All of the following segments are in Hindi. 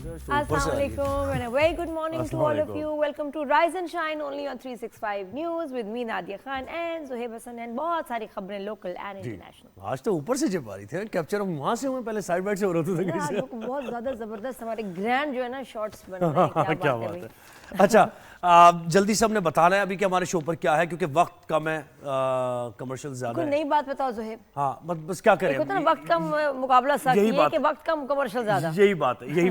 Assalamualaikum and a very good morning to all of you. Welcome to Rise and Shine only on 365 News with me Nadia Khan and Zohaib Hassan and बहुत सारी खबरें लोकल एंड इंटरनेशनल। आज तो ऊपर से जब आ रही थी कैप्चर, हम वहाँ से हुए, पहले साइड बाइट से हो रहे थे। आज बहुत ज़्यादा ज़बरदस्त हमारे ग्रैंड जो है ना शॉट्स बन रहे हैं। क्या बात है। अच्छा, जल्दी से हमने बताना है अभी कि हमारे शो पर क्या है, क्योंकि वक्त कम है, कमर्शियल ज्यादा है। नई बात बताओ जोहेब। हाँ, बस क्या करें, होता ना वक्त कम मुकाबला सख्त, ये कि वक्त कम कमर्शियल ज्यादा। यही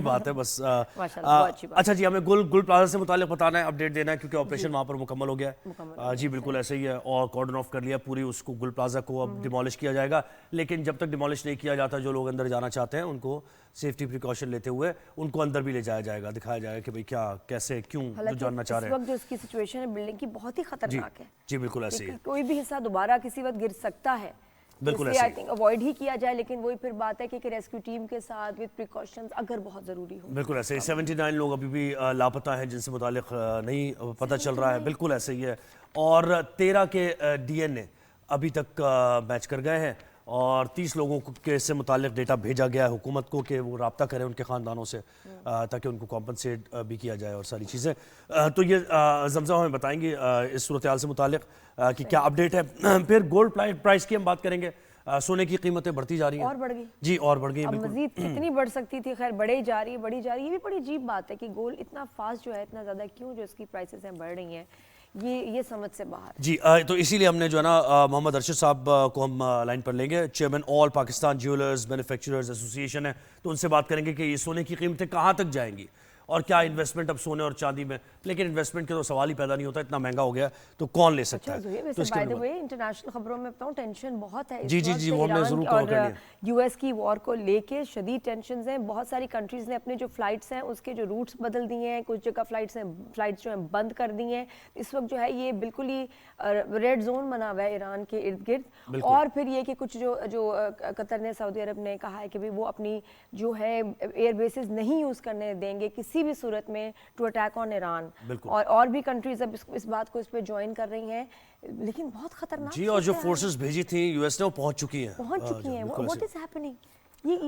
बात है बस। अच्छा जी, हमें गुल प्लाजा से मुतालिक बताना है, अपडेट देना है, क्योंकि ऑपरेशन वहाँ पर मुकम्मल हो गया है। जी बिल्कुल ऐसे ही है, और कॉर्डन ऑफ कर लिया पूरी उसको, गुल प्लाजा को अब डिमोलिश किया जाएगा। लेकिन जब तक डिमोलिश नहीं किया जाता, जो लोग अंदर जाना चाहते हैं उनको सेफ्टी प्रिकॉशन लेते हुए उनको अंदर भी ले जाया जाएगा, दिखाया जाएगा कि भाई क्या, कैसे, क्यों, जो जानना चाह रहे हैं। इस वक्त जो उसकी सिचुएशन है बिल्डिंग की बहुत ही खतरनाक है। जी बिल्कुल ऐसे ही, कोई भी हिस्सा दोबारा किसी वक्त गिर सकता है, बिल्कुल ऐसे आई थिंक अवॉइड ही किया जाए। लेकिन वही फिर बात है कि रेस्क्यू टीम के साथ विद प्रिकॉशंस अगर बहुत जरूरी हो। बिल्कुल ऐसे ही 79 लोग अभी भी लापता हैं, जिनसे मुतालिक नहीं पता चल रहा है। बिल्कुल ऐसे ही है, और 13 के DNA अभी तक मैच कर गए हैं, और 30 लोगों के से मुतालिक डेटा भेजा गया है हुकूमत को कि वो रब्ता करें उनके ख़ानदानों से, ताकि उनको कॉम्पनसेट भी किया जाए और सारी चीज़ें। तो ये जमज़म हमें बताएंगी इस सूरत हाल से मुतालिक कि क्या अपडेट है। फिर गोल्ड प्राइस की हम बात करेंगे। सोने की कीमतें बढ़ती जा रही हैं, और बढ़ गई जी, और बढ़ गई, मजीद कितनी बढ़ सकती थी, खैर बढ़ी जा रही है। ये भी बड़ी अजीब बात है कि गोल्ड इतना फास्ट जो है, इतना ज़्यादा क्यों जो इसकी प्राइसेस हैं बढ़ रही हैं, ये समझ से बाहर जी। तो इसीलिए हमने जो है ना मोहम्मद अरशद साहब को हम लाइन पर लेंगे, chairman all Pakistan jewellers manufacturers association है। तो उनसे बात करेंगे कि ये सोने की कीमतें कहाँ तक जाएंगी और क्या इन्वेस्टमेंट अब सोने और चांदी में। लेकिन इन्वेस्टमेंट के तो सवाल ही पैदा नहीं होता, इतना महंगा हो गया तो कौन ले सकता है। तो बाय द वे इंटरनेशनल खबरों में बताऊं, टेंशन बहुत है जी, वो हमने जरूर कवर कर लिया। यूएस की वॉर को लेके शदीद टेंशंस हैं। बहुत सारी कंट्रीज ने अपने जो फ्लाइट्स हैं उसके जो रूट्स बदल दिए हैं, कुछ जगह फ्लाइट्स जो हैं बंद कर दी हैं। इस वक्त जो है ये बिल्कुल ही रेड जोन बना हुआ है ईरान के इर्द गिर्द। और फिर ये कि कुछ जो कतर ने, सऊदी अरब ने कहा है कि भाई वो अपनी जो है एयर बेसिस नहीं यूज करने देंगे किसी भी सूरत में टू अटैक ऑन ईरान। और भी कंट्रीज अब इस बात को इस पे ज्वाइन कर रही हैं, लेकिन बहुत खतरनाक जी। और जो फोर्सेस भेजी थी यूएस ने, वो पहुंच चुकी हैं। What is happening?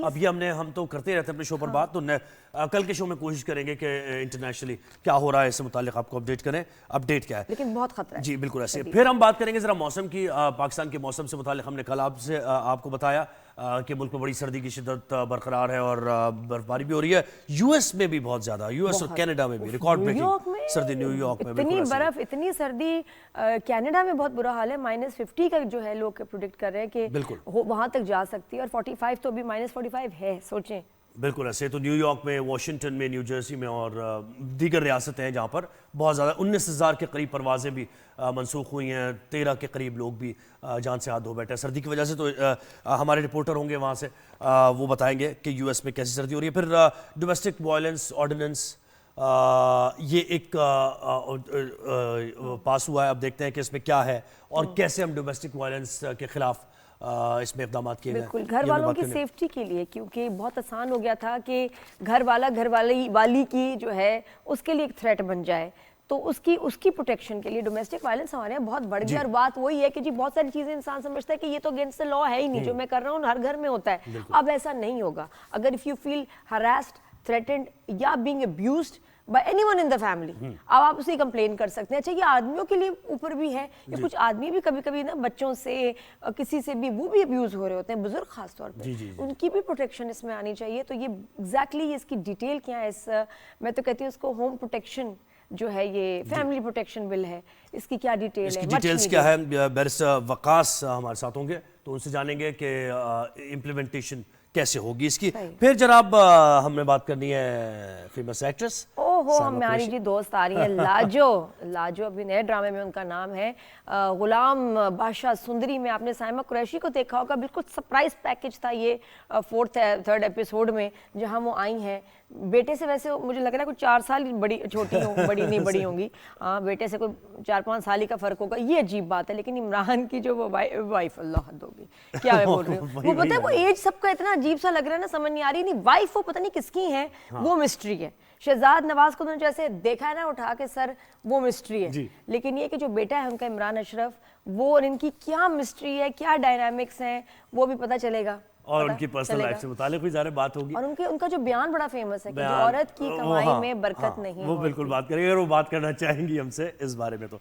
अब ये हम तो करते रहते हैं अपने शो पर बात, तो कल के शो में कोशिश करेंगे कि इंटरनेशनली क्या हो रहा है इससे मुतालिक आपको अपडेट करें। अपडेट क्या है, लेकिन बहुत खतरा है। जी बिल्कुल ऐसे। फिर हम बात करेंगे जरा मौसम की, पाकिस्तान के मौसम से मुतालिक। हमने कल आपको बताया कि मुल्क में बड़ी सर्दी की शिद्दत बरकरार है और बर्फबारी भी हो रही है। यूएस में भी बहुत ज्यादा, यूएस और कनाडा में भी रिकॉर्ड ब्रेकिंग सर्दी। न्यूयॉर्क में इतनी बर्फ, इतनी सर्दी। कनाडा में बहुत बुरा हाल है, -50 का जो है लोग प्रेडिक्ट कर रहे हैं कि वहां तक जा सकती है, और 45 तो अभी -45 है, सोचें। बिल्कुल ऐसे। तो न्यूयॉर्क में, वाशिंगटन में, न्यू जर्सी में और दीगर रियासतें हैं जहाँ पर बहुत ज़्यादा 19,000 के करीब परवाजें भी मनसूख हुई हैं। 13 के करीब लोग भी जान से हाथ धो बैठे हैं सर्दी की वजह से। तो हमारे रिपोर्टर होंगे वहाँ से, वो बताएंगे कि यूएस में कैसी सर्दी हो रही है। फिर डोमेस्टिक वायलेंस ऑर्डिनेंस ये एक पास हुआ है। अब देखते हैं कि इसमें क्या है और कैसे हम डोमेस्टिक वायलेंस के खिलाफ इसमें इक़दाम किए गए। बिल्कुल घर वालों की सेफ्टी के लिए, क्योंकि बहुत आसान हो गया था कि घर वाली की जो है उसके लिए एक थ्रेट बन जाए, तो उसकी प्रोटेक्शन के लिए डोमेस्टिक वायलेंस हमारे यहाँ बहुत बढ़ गया। और बात वही है कि जी बहुत सारी चीज़ें इंसान समझता है कि ये तो अगेंस्ट द लॉ है ही नहीं, जो मैं कर रहा हूँ हर घर में होता है। अब ऐसा नहीं होगा। अगर if you feel harassed, threatened या being abused by anyone in the family, अब आप उसे कंप्लेन कर सकते हैं। अच्छा, ये आदमियों के लिए ऊपर भी है कि कुछ आदमी भी कभी ना बच्चों से, किसी से भी, वो भी अब्यूज हो रहे होते हैं, बुजुर्ग खास तौर पे, उनकी भी प्रोटेक्शन इसमें आनी चाहिए। तो ये एग्जैक्टली इसकी डिटेल क्या है, मैं तो कहती हूँ इसको होम प्रोटेक्शन जो है, ये फैमिली प्रोटेक्शन बिल है, इसकी क्या डिटेल है, इसकी डिटेल्स क्या है। बैरिस्टर वकास हमारे साथ होंगे, तो उनसे जानेंगे कि इम्प्लीमेंटेशन कैसे होगी इसकी। फिर जनाब हमने बात करनी है फेमस एक्ट्रेस, ओहो हमारी जी दोस्त आ रही है लाजो अभी नए ड्रामे में उनका नाम है गुलाम बादशाह सुंदरी में आपने साइमा कुरैशी को देखा होगा। बिल्कुल सरप्राइज पैकेज था ये 3rd एपिसोड में, जहां वो आई हैं। बेटे से वैसे मुझे लग रहा है कुछ 4 साल बड़ी छोटी हो, बड़ी नहीं बड़ी होंगी, हाँ बेटे से कोई 4-5 साल ही का फर्क होगा, ये अजीब बात है। लेकिन इमरान की जो वो वाइफ, अल्लाह हद होगी, क्या मैं बोल रही हूँ, वो पता है वो एज सबका इतना अजीब सा लग रहा है ना, समझ नहीं आ रही। नहीं वाइफ वो पता नहीं किसकी है, वो मिस्ट्री है। शहजाद नवाज को जैसे देखा है ना उठा के सर, वो मिस्ट्री है। लेकिन ये कि जो बेटा है उनका इमरान अशरफ, वो और इनकी क्या मिस्ट्री है, क्या डायनामिक्स हैं, वो भी पता चलेगा। और पता उनकी पर्सनल चलेगा। लाइफ से मुतालिक भी ज़ाहिर बात होगी। और उनका जो बयान बड़ा फेमस है कि जो बयान- औरत की वो कमाई हाँ, में बरकत हाँ, नहीं वो होती। बिल्कुल बात करेंगे और वो बात करना चाहेंगी हमसे इस बारे में। तो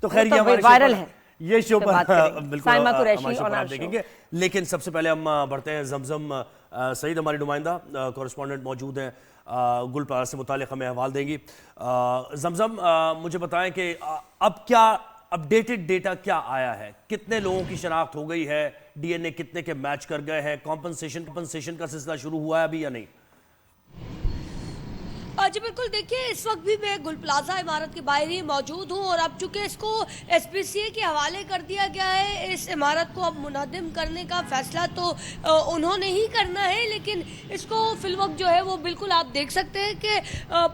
खैर तो ये हमारे वायरल शो पर- है, ये शो पे पर बात करेंगे। बिल्कुल साइमा कुरैशी हमारे शो on पर our आप देखेंगे। लेकिन सबसे पहले हम बढ़ते हैं जमजम सईद हमारी नुमाइंदा कॉरेस्पॉन्डेंट मौजूद हैं, गुल प्लाजा से मुतालिक हमें अहवाल देंगी। जमजम मुझे बताएं कि अब क्या अपडेटेड डेटा क्या आया है, कितने लोगों की शनाख्त हो गई है, डीएनए कितने के मैच कर गए हैं, कॉम्पनसेशन का सिलसिला शुरू हुआ है अभी या नहीं? जी बिल्कुल, देखिए इस वक्त भी मैं गुल प्लाजा इमारत के बाहर ही मौजूद हूँ और अब चूंकि इसको एसपीसीए के हवाले कर दिया गया है, इस इमारत को अब मुनहदिम करने का फैसला तो उन्होंने ही करना है, लेकिन इसको फिलवक्त जो है वो बिल्कुल आप देख सकते हैं कि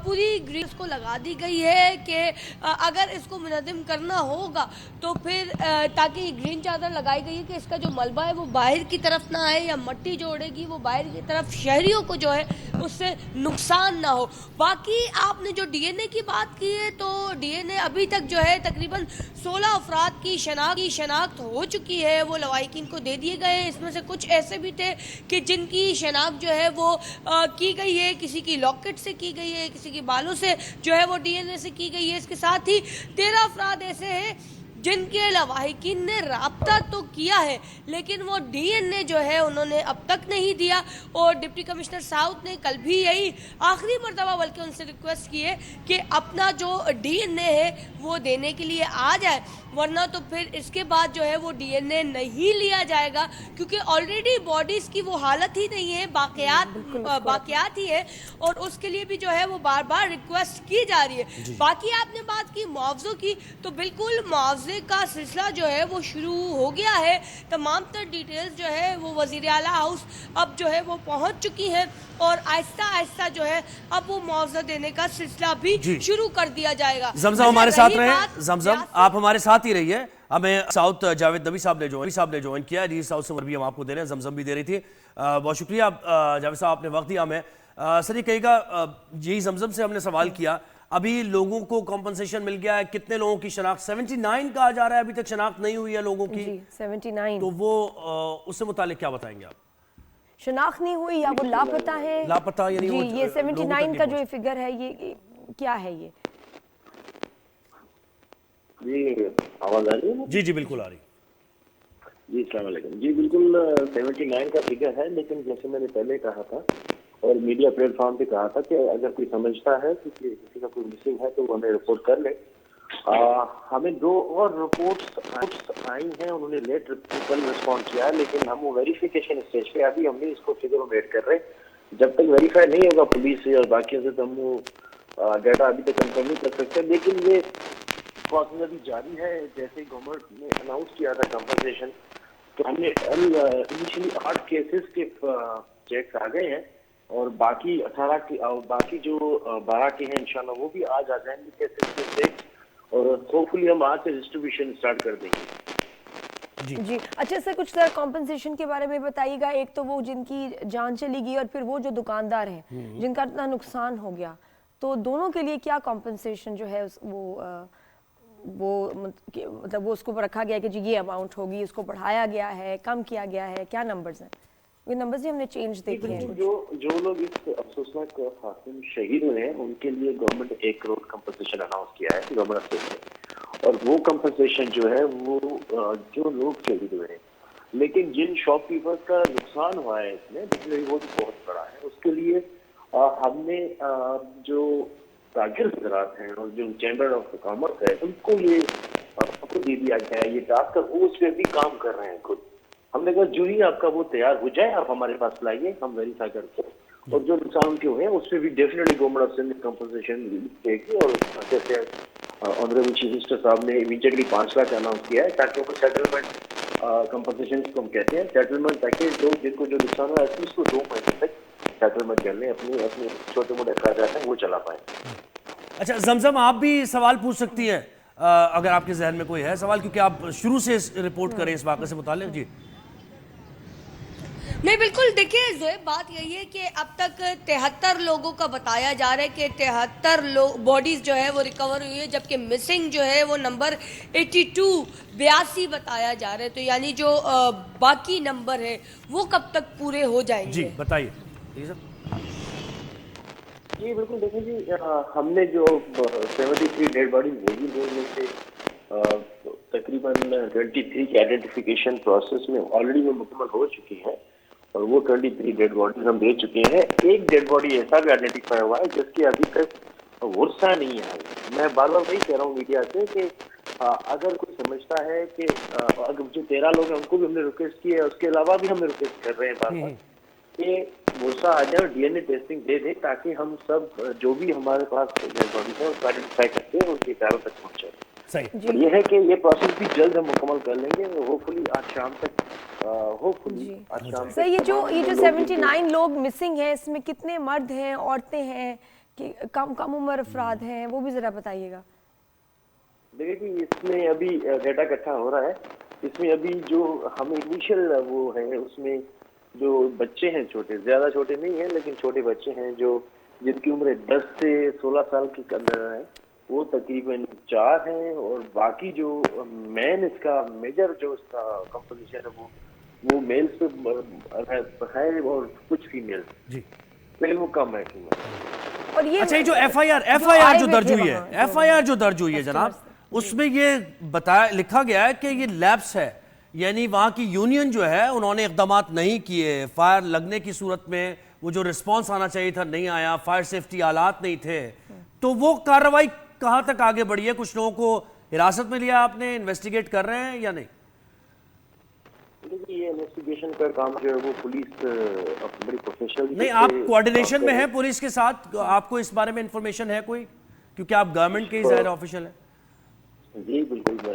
पूरी ग्रीस को लगा दी गई है कि अगर इसको मुनहदिम करना होगा तो फिर ताकि ग्रीन चादर लगाई गई है कि इसका जो मलबा है वो बाहर की तरफ ना आए या मट्टी जो उड़ेगी वो बाहर की तरफ शहरियों को जो है उससे नुकसान ना हो। बाकी आपने जो डीएनए की बात की है तो डीएनए अभी तक जो है तकरीबन 16 अफराद की शनाख्त हो चुकी है, वो लवाहिकीन को दे दिए गए हैं। इसमें से कुछ ऐसे भी थे कि जिनकी शनाख्त जो है वो की गई है, किसी की लॉकेट से की गई है, किसी के बालों से जो है वो डीएनए से की गई है। इसके साथ ही 13 अफराद ऐसे हैं जिनके लवाहिकीन ने राब्ता तो किया है लेकिन वो डीएनए जो है उन्होंने अब तक नहीं दिया। और डिप्टी कमिश्नर साउथ ने कल भी यही आखिरी मरतबा बल्कि उनसे रिक्वेस्ट की है कि अपना जो डीएनए है वो देने के लिए आ जाए, वरना तो फिर इसके बाद जो है वो डीएनए नहीं लिया जाएगा, क्योंकि ऑलरेडी बॉडीज की वो हालत ही नहीं है, बाकियात ही है और उसके लिए भी जो है वो बार बार रिक्वेस्ट की जा रही है। बाकी आपने बात की मुआवजों की, तो बिल्कुल मुआवजे का सिलसिला जो है वो शुरू हो गया है। तमाम तर डिटेल्स जो है वो वजीर आला हाउस अब जो है वो पहुंच चुकी हैं और आहिस्ता आहिस्ता जो है अब वो मुआवजा देने का सिलसिला भी शुरू कर दिया जाएगा। जमजम हमारे साथ रहे, जमजम आप हमारे साथ ही रहिए। हमें साउथ जावेद नबी साहब ने ज्वाइन किया है, साउथ से भी हम आपको दे रहे हैं, जमजम भी दे रही थी। बहुत शुक्रिया जावेद साहब, आपने वक्त दिया हमें। सर ये कहेगा, यही जमजम से हमने सवाल किया, अभी लोगों को कॉम्पनसेशन मिल गया है, कितने लोगों की शनाख्त 79 कहा जा रहा है, अभी तक शनाख्त नहीं हुई है लोगों की जी 79। तो वो उससे मुतालिक क्या बताएंगे आप? शनाख्त नहीं हुई या वो लापता है? लापता यानी जी, वो ये लोगों 79 तक का नहीं जो फिगर है ये क्या है? ये जी आवाज आ रही है? जी बिल्कुल आ रही। जी अस्सलाम वालेकुम। जी बिल्कुल 79 का फिगर है, लेकिन जैसे मैंने पहले कहा था और मीडिया प्लेटफॉर्म पे कहा था कि अगर कोई समझता है कि किसी का कोई मिसिंग है तो वो हमें रिपोर्ट कर ले। हमें 2 और रिपोर्ट्स आई हैं, उन्होंने लेट कल रिस्पॉन्ड किया है, लेकिन हम वो वेरिफिकेशन स्टेज पे अभी हम भी इसको फिगर में वेट कर रहे हैं। जब तक वेरीफाई नहीं होगा पुलिस से और बाकी से तो हम वो डाटा अभी तक कंफर्म नहीं कर सकते, लेकिन ये प्रोसेस अभी जारी है। जैसे गवर्नमेंट ने अनाउंस किया था कंपनसेशन, तो हमने इनिशियली 8 केसेस के चेक्स आ गए हैं और बाकी 18 के बाकी जो 12 के हैं इंशाल्लाह वो भी आज आ जाएंगे केसेस के चेक्स, और होपफुली हम आज से डिस्ट्रीब्यूशन स्टार्ट कर देंगे। जी अच्छा सर, कुछ सर कॉम्पनसेशन के बारे में बताइएगा। एक तो वो जिनकी जान चली गई और फिर वो जो दुकानदार हैं जिनका इतना नुकसान हो गया, तो दोनों के लिए क्या कॉम्पनसेशन जो है मतलब वो उसको रखा गया कि जी ये अमाउंट होगी, उसको बढ़ाया गया है, कम किया गया है, क्या नंबर्स हैं? ये नंबर्स ही हमने चेंज देखे हैं। जो लोग इस अफसोसनाक हादसे शहीद हुए हैं उनके लिए गवर्नमेंट 1 करोड़ कंपनसेशन अनाउंस किया है गवर्नमेंट ने, और वो कंपनसेशन जो है वो जो लोग शहीद हुए हैं, लेकिन जिन शॉपकीपर्स का नुकसान हुआ है इसमें वो बहुत बड़ा है, उसके लिए हमने जो ताजिर हजरात हैं और जो चैम्बर ऑफ कॉमर्स है उनको ये सबको दे दिया गया है ये टास्क, वो उस पर भी काम कर रहे हैं खुद। हमने कहा जो ही आपका वो तैयार हो जाए आप हमारे पास लाइए, हम वेरीफाई करते हैं, और जो नुकसान उनके हुए हैं उस पर भी definitely government of Sindh compensation देगी। और जैसे ऑनरेबल चीफ मिनिस्टर साहब ने इमीडिएटली 5 लाख अनाउंस किया है ताकि वो सेटलमेंट कंपनसेशन को हम कहते हैं सेटलमेंट पैकेज, लोग जिनको जो नुकसान हुआ है उसको 2 महीने तक सेटलमेंट कर लें, अपने छोटे मोटे अखराजात हैं वो चला पाए। अच्छा जमजम, आप भी सवाल पूछ सकती हैं अगर आपके जहन में कोई है सवाल, क्योंकि आप शुरू से रिपोर्ट करें इस वाक़े से मुताल्लिक़। जी नहीं, बिल्कुल देखिए ज़ोएब, बात यही है कि अब तक 73 लोगों का बताया जा रहा है कि 73 लोग बॉडीज जो है वो रिकवर हुई है, जबकि मिसिंग जो है वो नंबर 82 बताया जा रहा है। तो यानी जो बाकी नंबर है वो कब तक पूरे हो जाएंगे? जी बताइए जी सर। जी बिल्कुल, देखिए जी, हमने जो 73 डेड बॉडी भेजी वो में से तकरीबन 23 की आइडेंटिफिकेशन प्रोसेस में ऑलरेडी वो मुकम्मल हो चुकी है और वो 23 डेड बॉडीज हम भेज चुके हैं। एक डेड बॉडी ऐसा भी आइडेंटिफाई हुआ है जिसकी अभी तक वर्षा नहीं है। मैं बार बार वही कह रहा हूँ मीडिया से कि अगर कोई समझता है कि अगर जो 13 लोग हैं उनको भी हमने रिक्वेस्ट की है, उसके अलावा भी हमें रिक्वेस्ट कर रहे हैं बार बार कि वर्षा आ जाए और डीएनए टेस्टिंग दे दे, ताकि हम सब जो भी हमारे पास डेड बॉडीज है उसको आइडेंटिफाई करके उनके पैरों तक पहुँचे। सही। और ये है कि ये प्रोसेस भी जल्द हम मुकम्मल कर लेंगे, होपफुली आज शाम तक, होपफुली आज शाम सर, तक ये जो लोग 79 लोग मिसिंग हैं, इसमें कितने मर्द हैं, औरतें हैं कि कम कम उम्र अफराद हैं, वो भी जरा बताइएगा। देखिए कि इसमें अभी डेटा इकट्ठा हो रहा है। इसमें अभी जो हमें इनिशियल वो है उसमें जो बच्चे हैं छोटे, ज्यादा छोटे नहीं हैं लेकिन छोटे बच्चे हैं जो जिनकी उम्र 10 से 16 साल के अंदर है, वो तकरीबन 4 हैं। और बाकी जो मेन इसका मेजर जो इसका कंपोजिशन है वो मेल्स है और कुछ फीमेल, जी लेकिन वो कम है फीमेल। और ये अच्छा, ये जो एफआईआर जो दर्ज हुई है, एफआईआर जो दर्ज हुई है जनाब, उसमें ये बताया लिखा गया है कि ये लैप्स है, यानी वहां की यूनियन जो है उन्होंने इकदामात नहीं किए, फायर लगने की सूरत में वो जो रिस्पांस आना चाहिए था नहीं आया, फायर सेफ्टी आलात नहीं थे। तो वो कार्रवाई कहां तक आगे बढ़ी है? कुछ लोगों को हिरासत में लिया आपने, इन्वेस्टिगेट कर रहे हैं या नहीं? देखिए ये इन्वेस्टिगेशन का काम जो है वो पुलिस बड़ी प्रोफेशनल नहीं, आप कोऑर्डिनेशन में हैं पुलिस के साथ, आपको इस बारे में इंफॉर्मेशन है कोई, क्योंकि आप गवर्नमेंट के ही ज़ाहिर ऑफिशियल है? जी बिल्कुल, मैं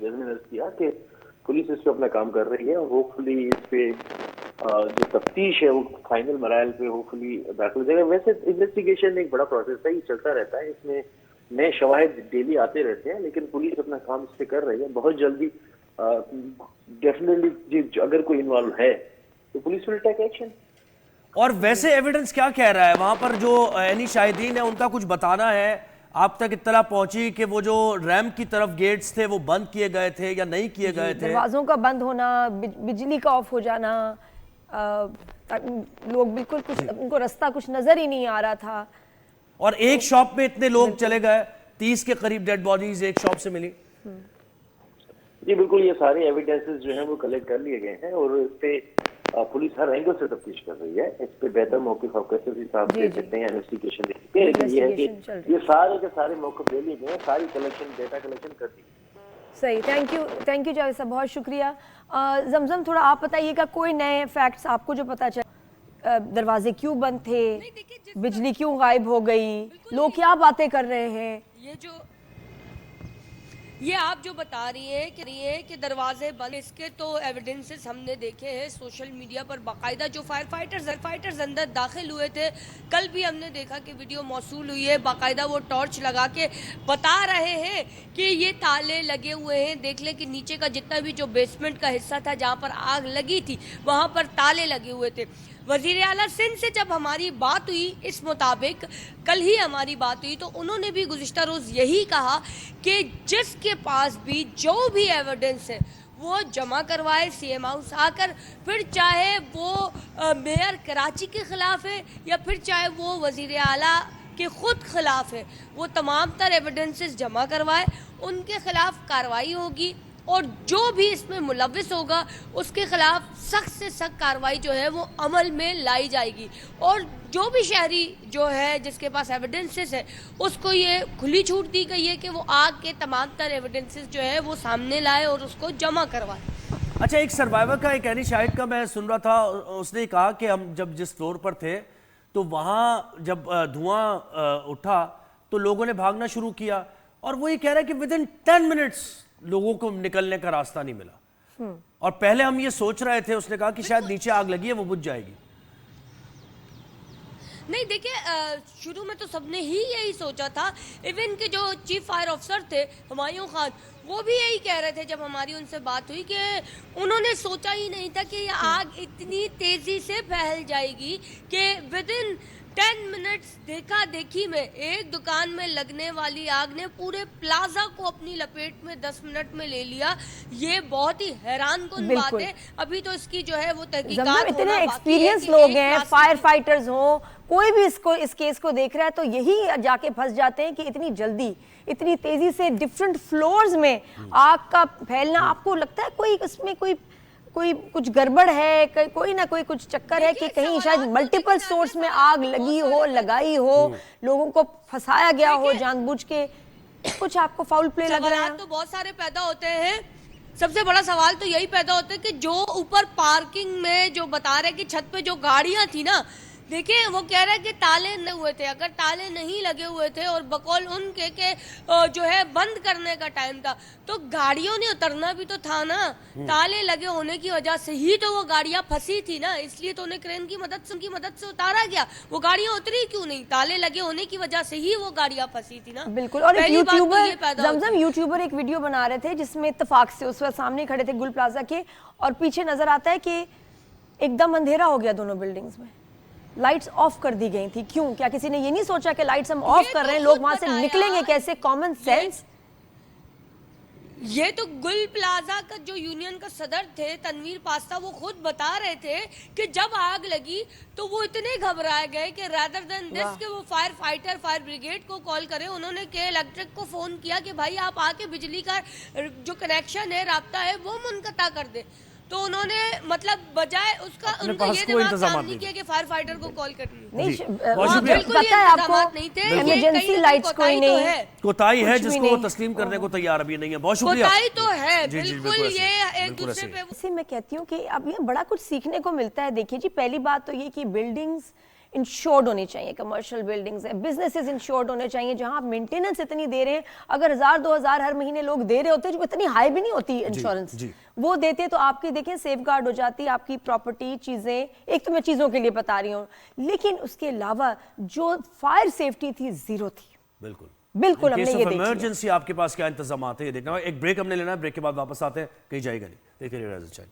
मैंने अर्ज किया कि पुलिस इस पे अपना काम कर रही है और होपफुली इस पे जो तफ्तीश है वो फाइनल मराइल पे होपफुली दाखिल हो जाएगा। वैसे इन्वेस्टिगेशन एक बड़ा प्रोसेस है, ये चलता रहता है, इसमें नए शवाहिद डेली आते रहते हैं, लेकिन पुलिस अपना काम इस पे कर रही है। बहुत जल्दी डेफिनेटली अगर कोई इन्वॉल्व है तो पुलिस विल टेक एक्शन। और वैसे एविडेंस क्या कह रहा है वहां पर? जो यानी शाहिदीन है उनका कुछ बताना है, आप तक इत्तला पहुंची कि वो जो रैम की तरफ गेट्स थे वो बंद किए गए थे या नहीं किए गए थे? दरवाजों का बंद होना, बिजली का ऑफ हो जाना, लोग बिल्कुल कुछ, उनको रास्ता कुछ नजर ही नहीं आ रहा था। और एक शॉप में इतने लोग चले गए, 30 के करीब डेड बॉडीज एक शॉप से मिली। जी बिल्कुल, ये सारे एविडेंसेस जो हैं वो कलेक्ट कर लिए गए हैं और इस पे पुलिस हर एंगल से तफ्तीश कर रही है। इस पे बेहतर मौके फोकस हिसाब से सकते हैं, इन्वेस्टिगेशन दे सकते हैं, लेकिन ये है कि ये सारे के सारे मौके ले लिए गए हैं, सारी कलेक्शन डेटा कलेक्शन कर दी। सही, थैंक यू जावेद साहब, बहुत शुक्रिया। जमजम, थोड़ा आप बताइएगा कोई नए फैक्ट्स आपको जो पता चले, दरवाजे क्यों बंद थे, बिजली क्यों गायब हो गई, लोग क्या बातें कर रहे हैं? ये आप जो बता रही है कि दरवाजे बंद, इसके तो एविडेंसेस हमने देखे हैं सोशल मीडिया पर। बाकायदा जो फायर फाइटर्स अंदर दाखिल हुए थे, कल भी हमने देखा कि वीडियो मौसूल हुई है, बाकायदा वो टॉर्च लगा के बता रहे हैं कि ये ताले लगे हुए हैं, देख ले कि नीचे का जितना भी जो बेसमेंट का हिस्सा था जहाँ पर आग लगी थी वहाँ पर ताले लगे हुए थे। वज़ीर आला सिंध से जब हमारी बात हुई, इस मुताबिक कल ही हमारी बात हुई, तो उन्होंने भी गुज़िश्ता रोज़ यही कहा कि जिसके पास भी जो भी एविडेंस है वो जमा करवाए सीएम हाउस आकर, फिर चाहे वो मेयर कराची के ख़िलाफ़ है या फिर चाहे वो वज़ीर आला के ख़ुद खिलाफ है, वो तमाम तर एविडेंसेस जमा करवाए, उनके ख़िलाफ़ कार्रवाई होगी और जो भी इसमें मुलव्विस होगा उसके खिलाफ सख्त से सख्त कार्रवाई जो है वो अमल में लाई जाएगी। और जो भी शहरी जो है जिसके पास एविडेंसेस है उसको ये खुली छूट दी गई है कि वो आग के तमाम तर एविडेंसेस जो है वो सामने लाए और उसको जमा करवाए। अच्छा, एक सर्वाइवर का, एक यानी शाहिद का मैं सुन रहा था, उसने कहा कि हम जब जिस फ्लोर पर थे तो वहाँ जब धुआं उठा तो लोगों ने भागना शुरू किया, और वो ये कह रहा है कि विदिन 10 मिनट्स लोगों को निकलने का रास्ता नहीं मिला। और पहले हम ये सोच रहे थे, उसने कहा कि शायद नीचे आग लगी है वो बुझ जाएगी। नहीं देखिए, शुरू में तो सबने ही यही सोचा था। इवन के जो चीफ फायर ऑफिसर थे हुमायूं खान, वो भी यही कह रहे थे जब हमारी उनसे बात हुई कि उन्होंने सोचा ही नहीं था कि ये आग इतनी तेजी से फैल जाएगी कि विद इन 10 मिनट्स देखा देखी में एक दुकान में लगने वाली आग ने पूरे प्लाजा को अपनी लपेट में 10 मिनट में ले लिया। ये बहुत ही हैरानकुन बात बिल्कुल। है। अभी तो इसकी जो है वो जमजम तहकीकात इतने होना बाकी है एक्सपीरियंस कि लोग एक हैं, प्लास्टिक फायर फाइटर्स हों, कोई भी इस केस को देख रहा है तो यही जाके फंस जाते हैं कि इतनी जल्दी, इतनी तेजी से डिफरेंट फ्लोर्स में आग का फैलना, आपको लगता है कोई इसमें कोई कोई कुछ गड़बड़ है, कोई ना कोई कुछ चक्कर है कि देखिए, कहीं सवालात शायद तो मल्टीपल लेकिन सोर्स में सवालात आग तो लगी बहुत हो, सारे लगाई हो, लोगों को फंसाया गया हो जानबूझ के, कुछ आपको फाउल प्ले लग रहा है? सवालात तो बहुत सारे पैदा होते हैं। सबसे बड़ा सवाल तो यही पैदा होता है कि जो ऊपर पार्किंग में जो बता रहे कि छत पे जो गाड़ियां थी ना, देखिए वो कह रहे हैं कि ताले नहीं हुए थे। अगर ताले नहीं लगे हुए थे और बकौल उनके के जो है बंद करने का टाइम था, तो गाड़ियों ने उतरना भी तो था ना। ताले लगे होने की वजह से ही तो वो गाड़ियां फंसी थी ना, इसलिए तो उन्हें क्रेन की मदद से उतारा गया। वो गाड़ियां उतरी क्यों नहीं? ताले लगे होने की वजह से ही वो गाड़ियां फंसी थी ना। बिल्कुल। और एक पहली बात तो यूट्यूबर, ये पैदा होती जमजम है। यूट्यूबर एक वीडियो बना रहे थे जिसमें इत्तेफाक से उस वक्त सामने खड़े थे गुल प्लाजा के, और पीछे नजर आता है कि एकदम अंधेरा हो गया दोनों बिल्डिंग्स में, लाइट्स ऑफ कर दी गई थी। क्यों? क्या किसी ने ये नहीं सोचा कि लाइट्स हम ऑफ ये कर तो रहे हैं, लोग खुद वहां से बताया। निकलेंगे कैसे? Common sense. ये तो गुल प्लाजा का जो यूनियन का सदर थे तनवीर पास्ता, वो खुद बता रहे थे कि जब आग लगी तो वो इतने घबराए गए कि रादर देन दिस कि वो फायर ब्रिगेड को कॉल करें, उन्होंने के इलेक्ट्रिक को फोन किया कि भाई आप आके बिजली का जो कनेक्शन है, राब्ता है, वो मुनक़ता कर दे। तो उन्होंने मतलब बजाय उसका अपने उनका पास ये कोई दिमाग इंतजामात काम नहीं नहीं किया कि फायर फाइटर को कॉल करनी है। नहीं, जी। बहुत हाँ, शुक्रिया। बिल्कुल ये पता है आपको, इंतजामात नहीं थे। ये इमरजेंसी कहीं ना लाइट्स कहीं कोई कोताही तो नहीं, है। कोताही है कुछ भी जिसको नहीं। वो तस्लीम करने को तैयार अभी नहीं है। बहुत शुक्रिया। कोताही तो है, जी, जी, बिल्कुल ऐसे ही। ये एक बिल्कुल दूसरे ऐसे ही। पे इसी मैं कहती हूँ कि अब ये बड़ा कुछ सीखने को मिलता है। देखिए जी, पहली बात तो ये कि बिल्डिंग्स इंश्योर्ड होनी चाहिए, कमर्शियल बिल्डिंग्स है, बिजनेसेस इंश्योर्ड होने चाहिए, जहां आप मेंटेनेंस इतनी दे रहे हैं। अगर 1000-2000 हर महीने लोग दे रहे होते हैं, जो इतनी हाई भी नहीं होती इंश्योरेंस, जी। वो देते तो आपकी देखें सेफ गार्ड हो जाती, आपकी प्रॉपर्टी, चीजें। एक तो मैं चीजों के लिए बता रही हूँ, लेकिन उसके अलावा जो फायर सेफ्टी थी, जीरो थी। बिल्कुल बिल्कुल हमने ये देखी है। इमरजेंसी आपके पास क्या इंतजाम है ये देखना है। एक ब्रेक हमने लेना है, ब्रेक के बाद वापस आते हैं, कहीं जाएगा नहीं। देखिए रेडियो चैनल।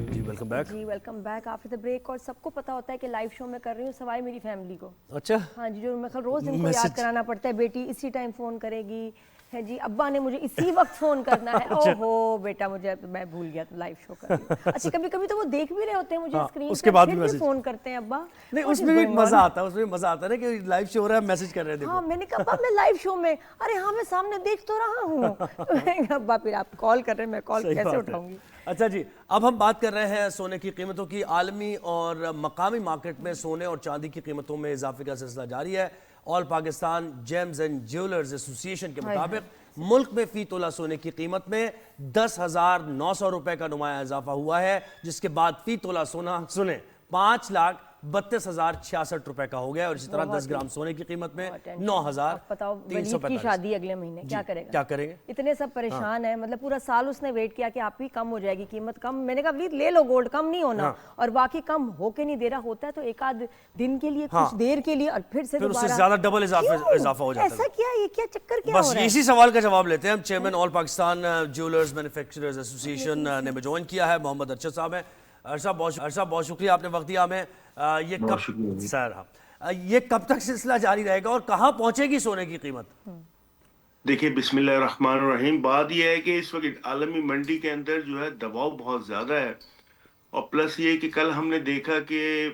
जी वेलकम बैक। जी welcome back after the break. और सबको पता होता है कि लाइव शो में कर रही हूँ, सवाई मेरी फैमिली को। अच्छा, हाँ जी, जो मैं कल रोज इनको याद मैसेज। कराना पड़ता है, बेटी इसी टाइम फोन करेगी, है जी, अब्बा ने मुझे इसी वक्त फोन करना है। ओहो बेटा, मुझे मैं भूल गया तो लाइव शो कर रही हूँ। अच्छा, कभी कभी तो वो देख भी रहे होते हैं मुझे हाँ, स्क्रीन उसके पर, बाद फिर भी भी मैसेज। फोन करते हैं अब्बा। नहीं What is उसमें भी going मजा on? आता है, उसमें मजा आता है ना कि लाइव शो हो रहा है, मैसेज कर रहे हैं। हाँ, देखो मैंने कहा अब्बा मैं लाइव शो में, अरे हाँ मैं सामने देख तो रहा हूँ। तो मैंने कहा, अब्बा फिर आप कॉल कर रहे हैं, मैं कॉल सही कैसे बात है। उठाऊंगी? अच्छा जी, अब हम बात कर रहे हैं सोने की कीमतों की। आलमी और मकामी मार्केट में सोने और चांदी की कीमतों में इजाफे का सिलसिला जारी है। All Pakistan James and jewellers association के मुताबिक मुल्क में फी तोला सोने की कीमत में 10,900 रुपए का नुमाया इजाफा हुआ है, जिसके बाद फी तोला सोना सुने 5,32,066 रुपए का हो गया। और इसी तरह 10 ग्राम सोने की कीमत में अब बताओ 9,345। वलीद की शादी अगले महीने, क्या करेगा? क्या करेंगे? इतने सब परेशान है, मतलब पूरा साल उसने वेट किया कि आपकी कम हो जाएगी कीमत, कम। मैंने कहा वलीद ले लो गोल्ड, कम नहीं होना। और बाकी कम होके नहीं दे रहा होता है तो एक आध दिन के लिए, कुछ देर के लिए, और फिर से फिर उससे दोबारा। ज्यादा डबल क्यों? इजाफा हो जाता है। ऐसा क्या, ये क्या चक्कर क्या बस हो रहा है? इसी सवाल का जवाब लेते हैं हम। Chairman all Pakistan jewellers manufacturers association ने हमें ज्वाइन किया है, मोहम्मद अरशद साहब हैं। अरशद बहुत शुक्रिया, आपने वक्त दिया हमें। ये कब सर हाँ, ये कब तक सिलसिला जारी रहेगा और कहाँ पहुंचेगी सोने की कीमत? देखिए बिस्मिल्लाहिर्रहमानिर्रहीम, बात यह है कि इस वक्त आलमी मंडी के अंदर जो है दबाव बहुत ज़्यादा है। और प्लस ये कि कल हमने देखा कि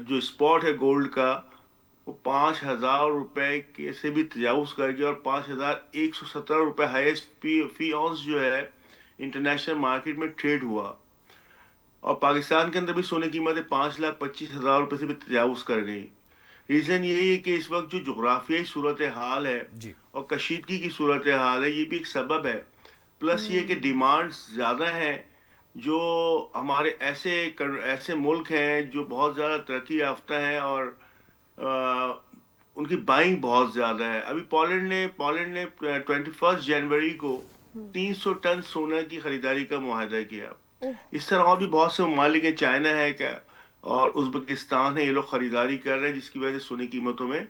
जो स्पॉट है गोल्ड का वो 5,000 रुपए के से भी तजावुज़ कर गया और 5,117 रुपए हाईएस्ट फी ऑन्स जो है इंटरनेशनल मार्केट में ट्रेड हुआ। और पाकिस्तान के अंदर भी सोने की कीमतें 5,25,000 रुपए से भी तजावुज़ कर गई। रीज़न यही है कि इस वक्त जो जुग्राफियाई सूरत हाल है जी। और कशीदगी की सूरत हाल है, ये भी एक सबब है। प्लस ये कि डिमांड ज़्यादा है। जो हमारे ऐसे मुल्क हैं जो बहुत ज़्यादा तरक्की याफ्ता हैं और उनकी बाइंग बहुत ज्यादा है। अभी पोलैंड ने 21 जनवरी को 300 टन सोना की खरीदारी का मुआहदा किया। ओह, इस तरह और भी बहुत से ममालिक है, चाइना है क्या और उज्बेकिस्तान है, ये लोग खरीदारी कर रहे हैं जिसकी वजह से सोने की कीमतों में और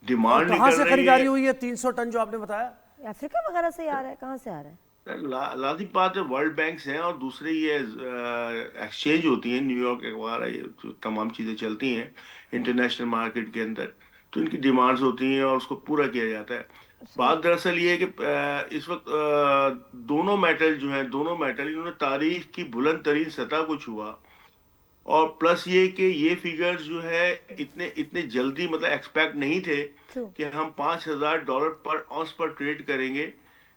डिमांड कहाँ निकल से रही खरीदारी है। हुई है 300 टन जो आपने बताया? अफ्रीका वगैरह से आ रहा है, कहाँ से आ रहा है? लाजिम बात है, वर्ल्ड बैंक्स हैं और दूसरे ये एक्सचेंज होती हैं, न्यूयॉर्क वगैरह, ये जो तमाम चीज़ें चलती हैं इंटरनेशनल मार्केट के अंदर, तो इनकी डिमांड्स होती हैं और उसको पूरा किया जाता है। सही। बात दरअसल ये है कि इस वक्त दोनों मेटल इन्होंने तारीख की बुलंद तरीन सतह को छुआ। और प्लस ये कि ये फिगर्स जो है इतने इतने जल्दी मतलब एक्सपेक्ट नहीं थे ट्रू। कि हम $5,000 पर ऑunce पर ट्रेड करेंगे,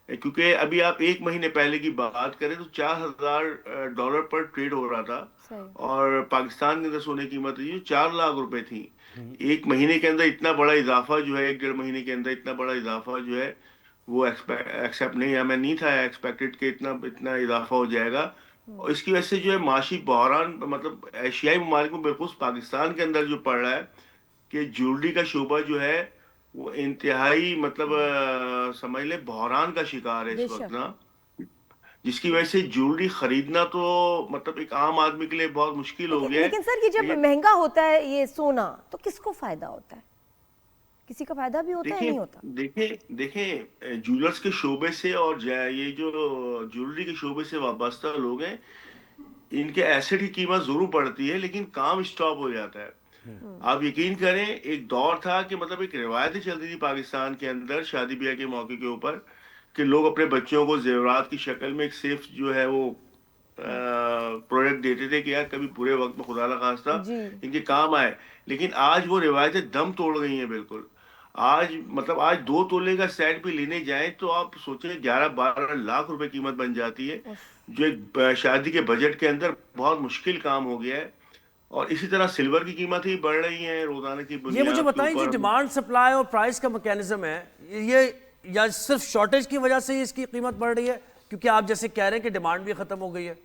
क्योंकि अभी आप एक महीने पहले की बात करें तो $4,000 पर ट्रेड हो रहा था। सही। और पाकिस्तान के अंदर सोने की कीमत जो 4 लाख रुपए थी। एक महीने के अंदर इतना बड़ा इजाफा जो है, 1 डेढ़ महीने के अंदर इतना बड़ा इजाफा जो है वो एक्सेप्ट नहीं, या मैं नहीं था एक्सपेक्टेड कि इतना इतना इजाफा हो जाएगा। और इसकी वजह से जो है माशी बहरान मतलब एशियाई ममालिक में बिलखुसूस पाकिस्तान के अंदर जो पड़ रहा है कि ज्वेलरी का शोबा जो है वो इंतहाई मतलब समझ ले बहरान का शिकार है इस वक्त बेशक। ना, जिसकी वजह से ज्वेलरी खरीदना तो मतलब एक आम आदमी के लिए बहुत मुश्किल हो लेकिन गया है। लेकिन सर, ये जब लेकिन महंगा होता है ये सोना, तो किसको फायदा होता है? किसी का फायदा भी होता है, देखिए नहीं होता? देखिए ज्वेलर्स के शोबे से और ये जो ज्वेलरी के शोबे से वाबस्ता लोग हैं, इनके एसेट की कीमत जरूर बढ़ती है लेकिन काम स्टॉप हो जाता है। आप यकीन करें, एक दौर था कि मतलब एक रिवायत ही चलती थी पाकिस्तान के अंदर शादी ब्याह के मौके के ऊपर कि लोग अपने बच्चों को जेवरात की शक्ल में एक सेफ जो है वो प्रोडक्ट देते थे कि यार कभी बुरे वक्त में खुदा न खास्ता जी। इनके काम आए। लेकिन आज वो रिवायतें दम तोड़ गई हैं बिल्कुल। आज मतलब आज 2 तोले का सेट भी लेने जाएं तो आप सोचें 11-12 लाख रुपए कीमत बन जाती है, उफ। जो एक शादी के बजट के अंदर बहुत मुश्किल काम हो गया है। और इसी तरह सिल्वर की कीमत ही बढ़ रही है रोजाना की ये मुझे बुनियाद के बताएं, जो ऊपर। डिमांड सप्लाई और प्राइस का मैकेनिज्म है ये या सिर्फ शॉर्टेज की वजह से ही इसकी कीमत बढ़ रही है, क्योंकि आप जैसे कह रहे हैं कि डिमांड भी खत्म हो गई है?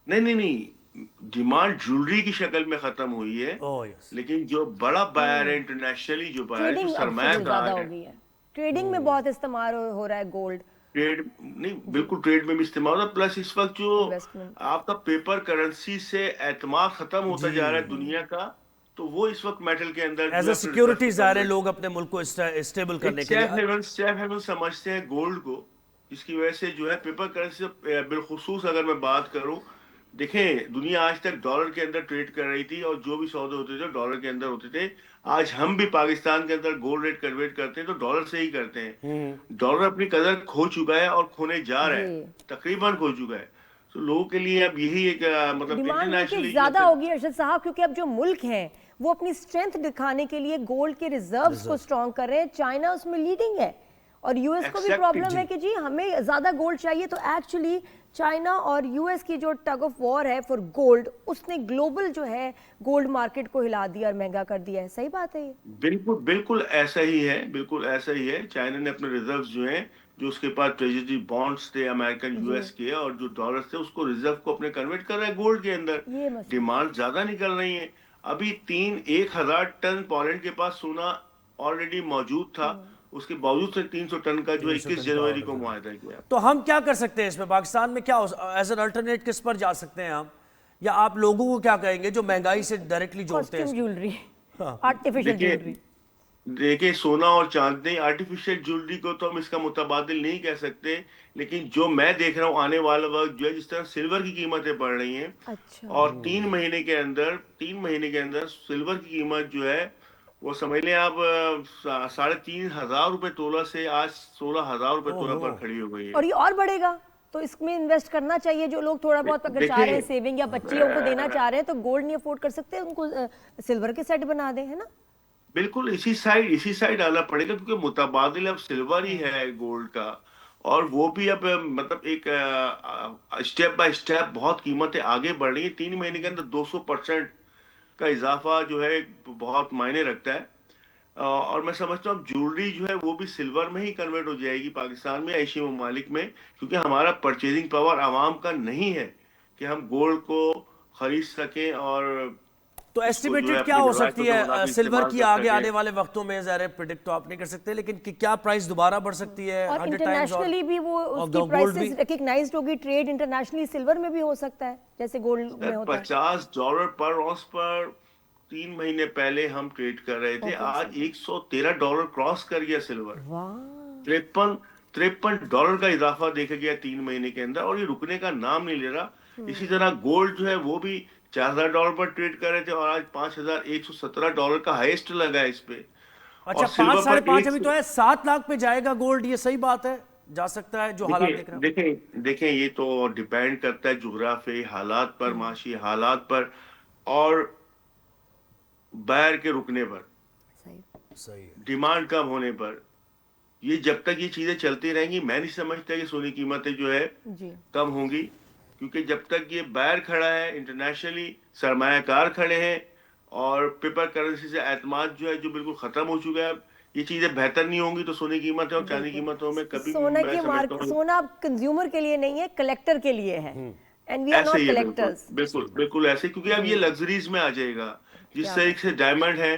नहीं नहीं नहीं, डिमांड ज्वेलरी की शक्ल में खत्म हुई है, ओह यस। लेकिन जो बड़ा बायर है इंटरनेशनली जो बायर जो ट्रेडिंग अब फिर ज्यादा सरमायादार हो है, गई है। ट्रेडिंग में बहुत इस्तेमाल हो रहा है गोल्ड। ट्रेड नहीं बिल्कुल ट्रेड में भी इस्तेमाल होता है। प्लस इस वक्त जो इन्वेस्टमेंट। आपका पेपर करेंसी से एतमाद खत्म होता जी। जा रहा है दुनिया का, तो वो इस वक्त मेटल के अंदर एज जो ए है अपने सिक्योरिटी रिजर्व जा रहे को लोग अपने मुल्क को स्टेबल एक करने के लिए। सेफ हेवन समझते हैं गोल्ड को, जिसकी वजह से जो है पेपर करेंसी से बिलखुसूस अगर मैं बात करूं, देखें दुनिया आज तक डॉलर के अंदर ट्रेड कर रही थी और जो भी सौदे होते थे डॉलर के अंदर होते थे। आज हम भी पाकिस्तान के अंदर गोल्ड रेट कन्वर्ट करते हैं तो डॉलर से ही करते हैं। डॉलर अपनी कदर खो चुका है और खोने जा रहा है, जी। तकरीबन खो चुका है। तो लोगों के लिए अब यही एक मतलब डिमांड देखिए इंटरनेशनली ज्यादा होगी अरशद साहब, क्योंकि अब जो मुल्क हैं वो अपनी स्ट्रेंथ दिखाने के लिए गोल्ड के रिजर्व्स को स्ट्रॉन्ग कर रहे हैं। चाइना उसमें लीडिंग है और यूएस को भी Exactly, प्रॉब्लम है कि जी हमें ज्यादा गोल्ड चाहिए। तो एक्चुअली चाइना और यूएस की जो टग ऑफ वॉर है फॉर गोल्ड, उसने ग्लोबल जो है गोल्ड मार्केट को हिला दिया और महंगा कर दिया है। सही बात है ये? बिल्कुल बिल्कुल ऐसा ही है, बिल्कुल ऐसा ही है। चाइना ने अपने रिजर्व्स जो हैं, जो उसके पास ट्रेजरी बॉन्ड्स थे अमेरिकन जी। यूएस के और जो डॉलर्स थे, उसको रिजर्व को अपने कन्वर्ट कर रहा है गोल्ड के अंदर। ये मसला। डिमांड ज्यादा निकल रही है। अभी 1,000 टन पोलैंड के पास सोना ऑलरेडी मौजूद था, उसके बावजूद से 300 टन का जो 300 21 टन का जनवरी को ऑर्डर। मुआहदा किया। तो हम क्या कर सकते हैं इसमें? पाकिस्तान में क्या एज एन अल्टरनेट किस पर जा सकते हैं हम, या आप लोगों को क्या कहेंगे जो महंगाई से डायरेक्टली जोड़ते हैं कॉस्ट्यूम ज्वेलरी, हाँ। आर्टिफिशियल देखिए ज्वेलरी। देखिए सोना और चांदी, आर्टिफिशियल ज्वेलरी को तो हम इसका मुतबादिल नहीं कह सकते, लेकिन जो मैं देख रहा हूँ आने वाला वक्त जो है, जिस तरह सिल्वर की कीमतें बढ़ रही हैं अच्छा। और 3 महीने के अंदर सिल्वर की कीमत जो है वो समझ लें आप 3,500 रुपए तोला से आज 16,000 रुपए तोला ओहो। पर खड़ी हो गई है। और ये और बढ़ेगा, तो इसमें इन्वेस्ट करना चाहिए जो लोग थोड़ा बहुत अगर चाह रहे हैं देखिए सेविंग या बच्चियों को देना चाह रहे हैं तो गोल्ड नहीं अफोर्ड कर सकते, उनको सिल्वर के सेट बना दें, है ना? बिल्कुल इसी साइड आना पड़ेगा, क्योंकि मुतबादिल अब सिल्वर ही है गोल्ड का। और वो भी अब मतलब एक स्टेप बाय स्टेप बहुत कीमतें आगे बढ़ रही है। 3 महीने के अंदर 200% का इजाफा जो है बहुत मायने रखता है। और मैं समझता हूँ ज्वेलरी जो है वो भी सिल्वर में ही कन्वर्ट हो जाएगी पाकिस्तान में, एशियाई ममालिक में, क्योंकि हमारा परचेजिंग पावर आवाम का नहीं है कि हम गोल्ड को खरीद सकें और तो इसको जो एस्टिमेटेड है क्या अपने हो डिवाइस सकती को है दोबारा सिल्वर इस्तेमाल की कर आगे सके। आने वाले वक्तों में? ज़ाहिर प्रिडिक्ट तो आप नहीं कर सकते, लेकिन क्या प्राइस दोबारा बढ़ सकती है और 100 टाइम्स? और इंटरनेशनली भी वो और उसकी गोल्ड प्राइसेस भी? रिकग्नाइज्ड होगी। ट्रेड इंटरनेशनली सिल्वर में भी हो सकता है जैसे गोल्ड में होता है। $50 पर ऑन्स पर 3 महीने पहले हम ट्रेड कर रहे थे, ओके, आज $113 क्रॉस कर गया सिल्वर। वाह। 53 $53 का इजाफा देखा गया 3 महीने के अंदर, और ये रुकने का नाम नहीं ले रहा। इसी तरह गोल्ड जो है वो भी $4000 पर ट्रेड कर रहे थे, और आज $5117 का हाईएस्ट लगा है इस पे। अच्छा, और 5 सिल्वर साढ़े पर 5 अभी तो है, 7 लाख पे जाएगा गोल्ड, ये सही बात है? जा सकता है जो हालात देखिए देख रहे हो? देखें देखें ये तो डिपेंड करता है जुग्राफी हालात पर, माशी हालात पर, और बायर के रुकने पर, सही। सही है। डिमांड कम होने पर। ये जब तक ये चीजें चलती रहेंगी, मैं नहीं समझता कि सोने की कीमतें जो है जी। कम होंगी, क्योंकि जब तक ये बायर खड़ा है, इंटरनेशनली सरमायाकार खड़े हैं, और पेपर करेंसी से एतमाद जो है जो बिल्कुल खत्म हो चुका है, ये चीजें बेहतर नहीं होंगी तो सोने की कीमतें और चांदी की कीमतों में कभी सोना मैं की समझता मार्केट, हूँ सोना कंज्यूमर के लिए नहीं है, कलेक्टर के लिए है। एंड वी आर ऐसे नॉट ही है। बिल्कुल कलेक्टर्स। बिल्कुल बिल्कुल ऐसे, क्योंकि अब ये लग्जरीज में आ जाएगा। जिस क्या तरीके से डायमंड है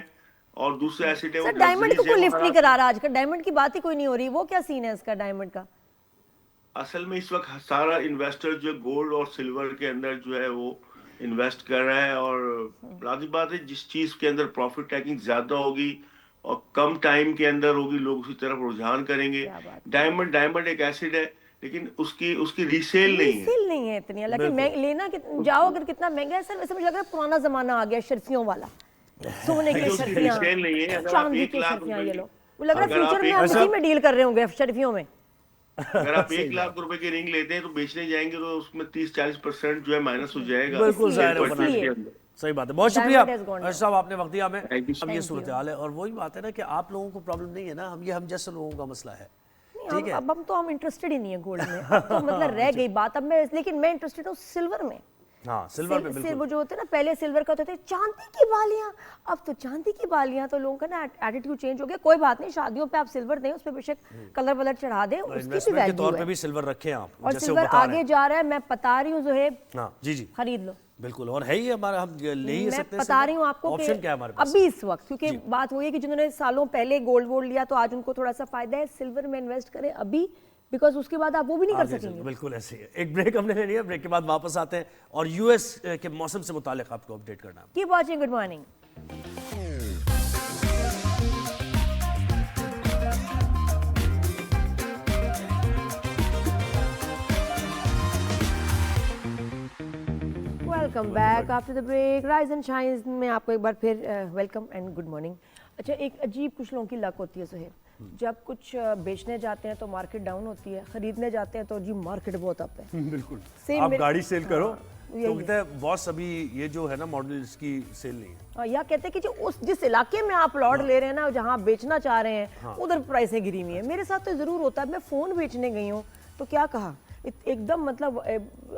और दूसरे एसिड है, वो सर डायमंड को लग्जरीज कोई है, लिफ्ट नहीं करा रहा आजकल, डायमंड की बात ही कोई नहीं हो रही। वो क्या सीन है इसका डायमंड का? असल में इस वक्त सारा इन्वेस्टर जो गोल्ड और सिल्वर के अंदर जो है वो इन्वेस्ट कर रहा है, और राजी बात है, जिस चीज के अंदर प्रॉफिट टेकिंग ज्यादा होगी और कम टाइम के अंदर होगी, लोग उसी तरफ रुझान करेंगे। क्या बात है। डायमंड डायमंड एक एसिड है, लेकिन उसकी उसकी रीसेल नहीं है। रीसेल नहीं है इतनी, हालांकि लेना जाओ अगर कितना महंगा है सर। वैसे मुझे लग रहा है पुराना जमाना आ गया शर्फियों वाला, सोने की उसकी शर्फियां, रीसेल नहीं है। अगर आप चांदी 1 की लाख शर्फियां, रुपए ये की, लो। वो लग रहा है अगर आप फ्यूचर में एक- आप इसी में डील कर रहे होंगे शर्फियों में। अगर आप 1 लाख रुपए की रिंग लेते हैं तो बेचने जाएंगे तो उसमें 30-40% जो है माइनस हो जाएगा। बिल्कुल इसलिए- जाहिर है, परसेंट इसलिए। के अंदर। सही बात है। बहुत शुक्रिया Diamond has gone down. अर्श साहब, आपने वक्त दिया हमें। Thank you. अब ये Thank सूरत you. हाल है, और वही बात है ना कि आप लोगों को प्रॉब्लम नहीं है ना, हम जैसे लोगों का मसला है। नहीं, ठीक है। अब हम इंटरेस्टेड ही नहीं है गोल्ड में। अब तो मतलब रह गई बात। अब मैं, लेकिन मैं इंटरेस्टेड हूँ सिल्वर में। हाँ, सिल्वर में वो बिल्कुल। जो होते हैं ना, पहले सिल्वर का होते थे चांदी की बालियां, अब तो चांदी की बालियां। तो लोगों का ना एटीट्यूड चेंज हो गया। कोई बात नहीं, शादियों पे आप सिल्वर दें, उस पे बेशक कलर वलर चढ़ा दें, उसकी भी इन्वेस्टमेंट के वैल्यू तौर पे है। भी सिल्वर रखें आप, और जैसे वो सिल्वर बता रहे आगे हैं। जा रहा है, मैं बता रही हूँ ज़ोहेब, हाँ जी जी, खरीद लो। बिल्कुल। और है ही हमारा, हम ले ही मैं सकते हैं। बता रही हूँ आपको ऑप्शन क्या है हमारे कि पास? अभी इस वक्त, क्योंकि बात वही है कि जिन्होंने सालों पहले गोल्ड वोल्ड लिया तो आज उनको थोड़ा सा फायदा है। सिल्वर में इन्वेस्ट करें अभी, बिकॉज उसके बाद आप वो भी नहीं कर आगे सकेंगे। चलते, बिल्कुल ऐसे ही है। एक ब्रेक हमने ले लिया, ब्रेक के बाद वापस आते हैं और यूएस के मौसम से मुतालिक आपको अपडेट करना है। Keep watching, good morning. Welcome back after the break. Rise and shine में आपको एक बार फिर वेलकम एंड गुड मॉर्निंग। अच्छा, एक अजीब कुछ लोगों की लक होती है सुहेब, जब कुछ बेचने जाते हैं तो मार्केट डाउन होती है, खरीदने जाते हैं तो जी मार्केट बहुत अप है। बिल्कुल। Same आप मेरे- गाड़ी सेल करो यही तो है। कहते हैं बॉस अभी ये जो है ना मॉडल, इसकी सेल नहीं है। या कहते हैं कि जो उस जिस इलाके में आप प्लॉट ले रहे हैं ना, जहाँ आप बेचना चाह रहे हैं, उधर प्राइसें गिरी हुई है। मेरे साथ तो जरूर होता है। मैं फोन बेचने गई हूँ तो क्या कहा, एकदम मतलब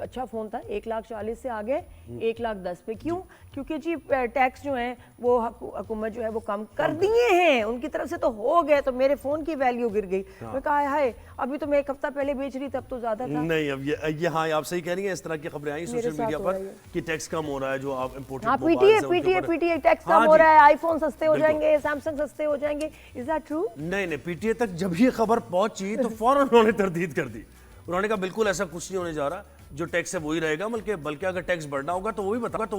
अच्छा फोन था, 1,40,000 से आ गए 1,10,000 पे। क्यों? क्योंकि जी टैक्स जो है वो हुकूमत जो है वो कम कर दिए हैं, उनकी तरफ से तो हो गए, तो मेरे फोन की वैल्यू गिर गई। मैं कहा हाय, अभी तो मैं 1 हफ्ता पहले बेच रही, तब तो ज्यादा था। नहीं, अब ये हाँ, आप सही कह रही हैं। इस तरह की खबरें आई मेरे सोशल साथ मीडिया हो पर रही है। कि टैक्स कम हो रहा है, जो आप इंपोर्टेड हाँ, मोबाइल्स हैं, उनके ऊपर- पीटीए टैक्स हाँ कम हो जी। रहा है, आईफोन सस्ते हो बिल्कुल। जाएंगे, सैमसंग सस्ते हो जाएंगे। Is that true? नहीं नहीं, पीटीए तक जब ये खबर पहुंची तो फौरन उन्होंने तरदीद कर दी। उन्होंने कहा बिल्कुल ऐसा कुछ नहीं होने जा रहा, जो टैक्स है वही रहेगा, बल्कि अगर टैक्स बढ़ना होगा तो वो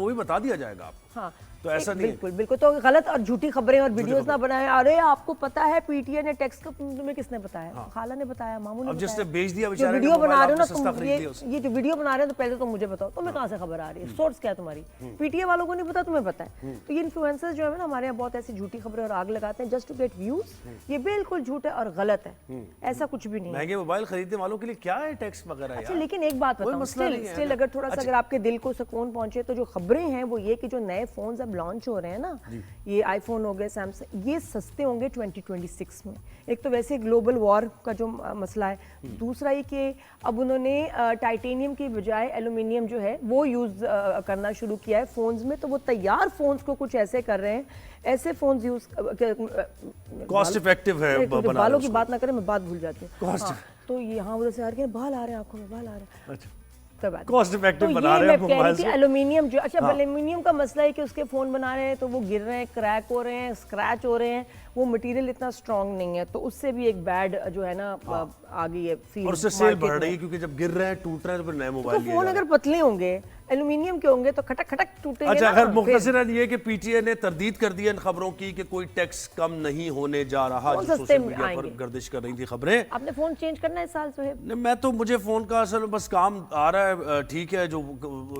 भी बता दिया जाएगा आपको। हाँ, तो ऐसा नहीं है। बिल्कुल बिल्कुल। तो गलत और झूठी खबरें और वीडियोस ना बनाएं। अरे आपको पता है पीटीए ने टैक्स का, तुम्हें किसने बताया? खाला ने बताया, मामू ने अब बताया। जिसने बेच दिया जो बेचारे ने वीडियो बना मोबाइल, रहे हो ना आपने सस्ता तुम, खरीद लिया उससे। ये जो वीडियो बना रहे हो तो पहले तो मुझे बताओ, तुम्हें कहाँ से खबर आ रही है? सोर्स क्या है तुम्हारी? पीटीए वालों को नहीं पता, तुम्हें पता है। तो ये इन्फ्लुएंसर्स जो है ना हमारे यहाँ बहुत ऐसी झूठी खबरें और आग लगाते हैं जस्ट टू गेट व्यूज। ये बिल्कुल झूठ है और गलत है, ऐसा कुछ भी नहीं है। महंगे मोबाइल खरीदने वालों के लिए क्या है टैक्स वगैरह अच्छा, यार? लेकिन एक बात कोई बताऊं, मसला नहीं है स्टिल ना। अगर थोड़ा सा अच्छा। अगर आपके दिल को सुकून पहुंचे तो जो खबरें हैं वो ये कि जो नए फोन्स अब लॉन्च हो रहे हैं ना, ये आईफोन हो गए, सैमसंग, ये सस्ते होंगे 2026 में। एक तो वैसे ग्लोबल वॉर का जो मसला है, दूसरा ये कि अब उन्होंने टाइटेनियम की बजाय एल्यूमिनियम जो है वो यूज़ करना शुरू किया है फोन्स में। तो वो तैयार फोन्स को कुछ ऐसे कर रहे हैं, ऐसे फोन्स यूज, कॉस्ट इफेक्टिव है बना बालों रहे की उसको। बात ना करें, मैं बात भूल जाती हूँ। Cost- हाँ, तो यहाँ उधर से आ रहे हैं, बाल आ रहे हैं आंखों में, बाल आ रहे हैं। अच्छा, कोई बात नहीं। कॉस्ट तो इफेक्टिव ये बना रहे मैं हैं कह रही मोबाइल थी को। एल्यूमिनियम जो, अच्छा हाँ। एल्यूमिनियम का मसला है कि उसके फ़ोन बना रहे हैं तो वो गिर रहे हैं, क्रैक हो रहे हैं, स्क्रैच हो रहे हैं, वो मटेरियल इतना स्ट्रांग नहीं है, तो उससे भी एक बैड जो है ना आ गई है फील और उससे सेल बढ़ रही है क्योंकि जब गिर रहे हैं, टूट रहे हैं, तो फिर नए तो मोबाइल लिए फ़ोन जा रहे अगर पतले होंगे, एल्यूमिनियम के होंगे तो खटक खटक टूटेंगे हैं। अच्छा, ना, अगर फिर मुख्तसरन ये कि पीटीए ने तरदीद कर दी है इन खबरों की कि कोई टैक्स कम नहीं होने जा रहा, वो जो सस्ते सोशल में मीडिया पर आएंगे। गर्दिश कर रही थी खबरें। आपने फ़ोन चेंज करना है इस साल सुहेब? नहीं, मैं तो, मुझे फोन का असल में बस काम आ रहा है, ठीक है, जो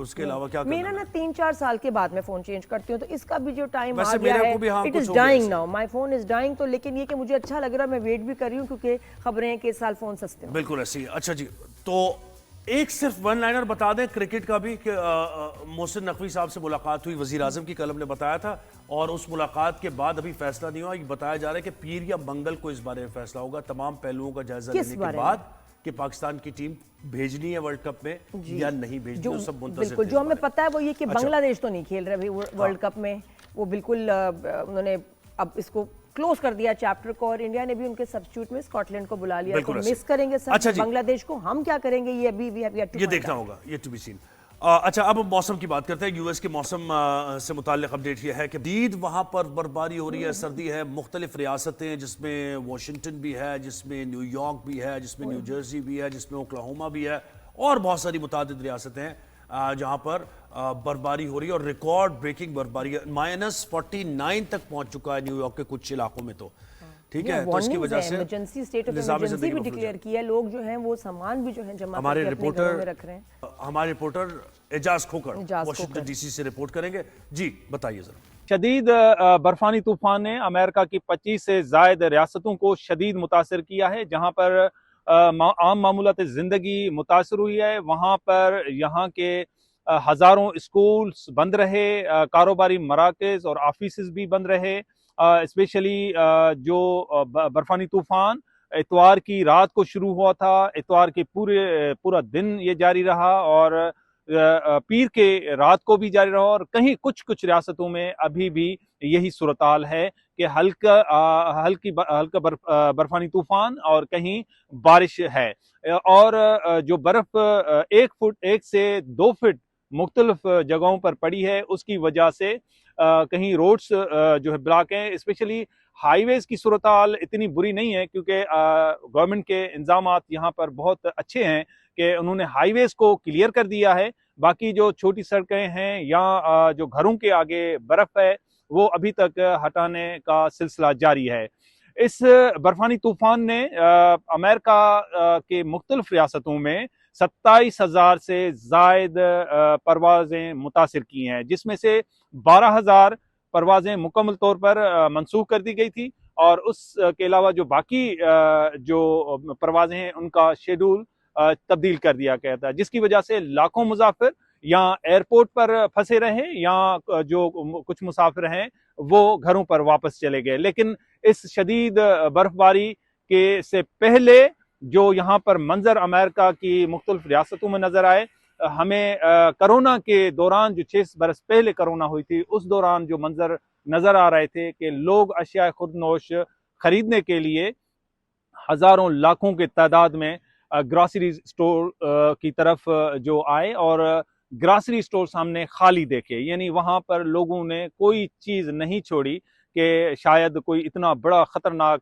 उसके अलावा क्या मेरा करना ना 3-4 साल के बाद मैं फ़ोन चेंज करती हूँ, तो इसका भी जो टाइम आ वैसे गया मेरे है, को भी हाँ इट कुछ इज़ हो गया डाइंग ऐसे। Now, my phone is dying. तो लेकिन ये कि मुझे अच्छा लग रहा है, मैं वेट भी कर रही हूँ क्योंकि खबरें हैं कि इस साल फ़ोन सस्ते हों। बिल्कुल ऐसी है। अच्छा जी, तो एक सिर्फ वन लाइनर बता दें क्रिकेट का भी कि मोहसिन नकवी साहब से मुलाकात हुई, वजीर आजम की कल हमने बताया था, और उस मुलाकात के बाद अभी फैसला नहीं हुआ। ये बताया जा रहा है कि पीर या मंगल को इस बारे में फैसला होगा, तमाम पहलुओं का जायजा किस लेने के बारे में? बाद कि पाकिस्तान की टीम भेजनी है वर्ल्ड कप में या नहीं भेजनी, जो वो सब मुंतज़िर बिल्कुल थे जो इस हमें बारे में। पता है वो ये कि अच्छा। बांग्लादेश तो नहीं खेल रहे अभी वर्ल्ड कप में, वो बिल्कुल उन्होंने अब इसको क्लोज कर दिया चैप्टर को, और इंडिया ने भी उनके सब्स्टिट्यूट में स्कॉटलैंड को बुला लिया, तो बिल्कुल ऐसे। मिस करेंगे सब अच्छा जी। बांग्लादेश को। हम क्या करेंगे ये अभी वी हैव येट टू ये देखना होगा, ये टू बी सीन। अच्छा, अब मौसम की बात करते हैं। यूएस के मौसम से मुताल्लिक अपडेट ये है कि शदीद वहाँ पर बर्फबारी हो रही है, सर्दी है, मुख्तलिफ रियासतें जिसमें वाशिंगटन भी है, जिसमें न्यूयॉर्क भी है, जिसमें न्यू जर्सी भी है, जिसमें ओक्लाहोमा भी है, और बहुत सारी मुतादिद रियासतें हैं जहाँ पर बर्फबारी हो रही है, और रिकॉर्ड ब्रेकिंग बर्फबारी है। -49 तक पहुँच चुका है न्यूयॉर्क के कुछ इलाकों में, तो ठीक है, तो इसकी वजह से emergency state of Nizam emergency ज़िंदगी भी मफलूज डिक्लेयर किया है। लोग जो हैं वो सामान भी जो है जमा हमारे करके अपने घरों में रख रहे हैं। हमारे रिपोर्टर एजाज खोकर एजाज वाशिंगटन खोकर। डीसी से रिपोर्ट करेंगे। जी बताइए जरा। शदीद बर्फानी तूफान ने अमेरिका की 25 से जायद रियासतों को शदीद मुतासर किया है। जहां पर आम मामूलात ज़िंदगी मुतासर हुई है, वहां पर यहाँ के हज़ारों स्कूल्स बंद रहे, कारोबारी मराकज़ और ऑफिस भी बंद रहे। स्पेशली जो बर्फानी तूफान इतवार की रात को शुरू हुआ था, इतवार के पूरा दिन ये जारी रहा, और पीर के रात को भी जारी रहा, और कहीं कुछ कुछ रियासतों में अभी भी यही सूरत हाल है कि हल्का बर्फानी तूफान और कहीं बारिश है। और जो बर्फ 1 से 2 फुट मुख्तलिफ जगहों पर पड़ी है, उसकी वजह से कहीं रोड्स जो है ब्लॉक हैं। स्पेशली हाईवेज की सूरत हाल इतनी बुरी नहीं है क्योंकि गवर्नमेंट के इंतजामात यहाँ पर बहुत अच्छे हैं कि उन्होंने हाईवेज को क्लियर कर दिया है। बाकी जो छोटी सड़कें हैं या जो घरों के आगे बर्फ है वो अभी तक हटाने का सिलसिला जारी है। इस बर्फानी तूफान ने अमेरिका के मुख्तलिफ रियासतों में 27,000 से जायद परवाजें मुतासिर की हैं, जिसमें से 12,000 परवाजें मुकम्मल तौर पर मनसूख कर दी गई थी, और उसके अलावा जो बाकी जो परवाजें हैं उनका शेड्यूल तब्दील कर दिया गया था, जिसकी वजह से लाखों मुसाफिर या एयरपोर्ट पर फंसे रहे या जो कुछ मुसाफिर हैं वो घरों पर वापस चले गए। लेकिन इस शदीद बर्फबारी के से पहले जो यहाँ पर मंजर अमेरिका की मुख्तलिफ रियासतों में नजर आए, हमें कोरोना के दौरान जो 6 बरस पहले कोरोना हुई थी उस दौरान जो मंजर नजर आ रहे थे कि लोग अशिया खुदनोश खरीदने के लिए हजारों लाखों के तादाद में ग्रॉसरी स्टोर की तरफ जो आए, और ग्रॉसरी स्टोर सामने खाली देखे, यानी वहां पर लोगों ने कोई चीज नहीं छोड़ी कि शायद कोई इतना बड़ा खतरनाक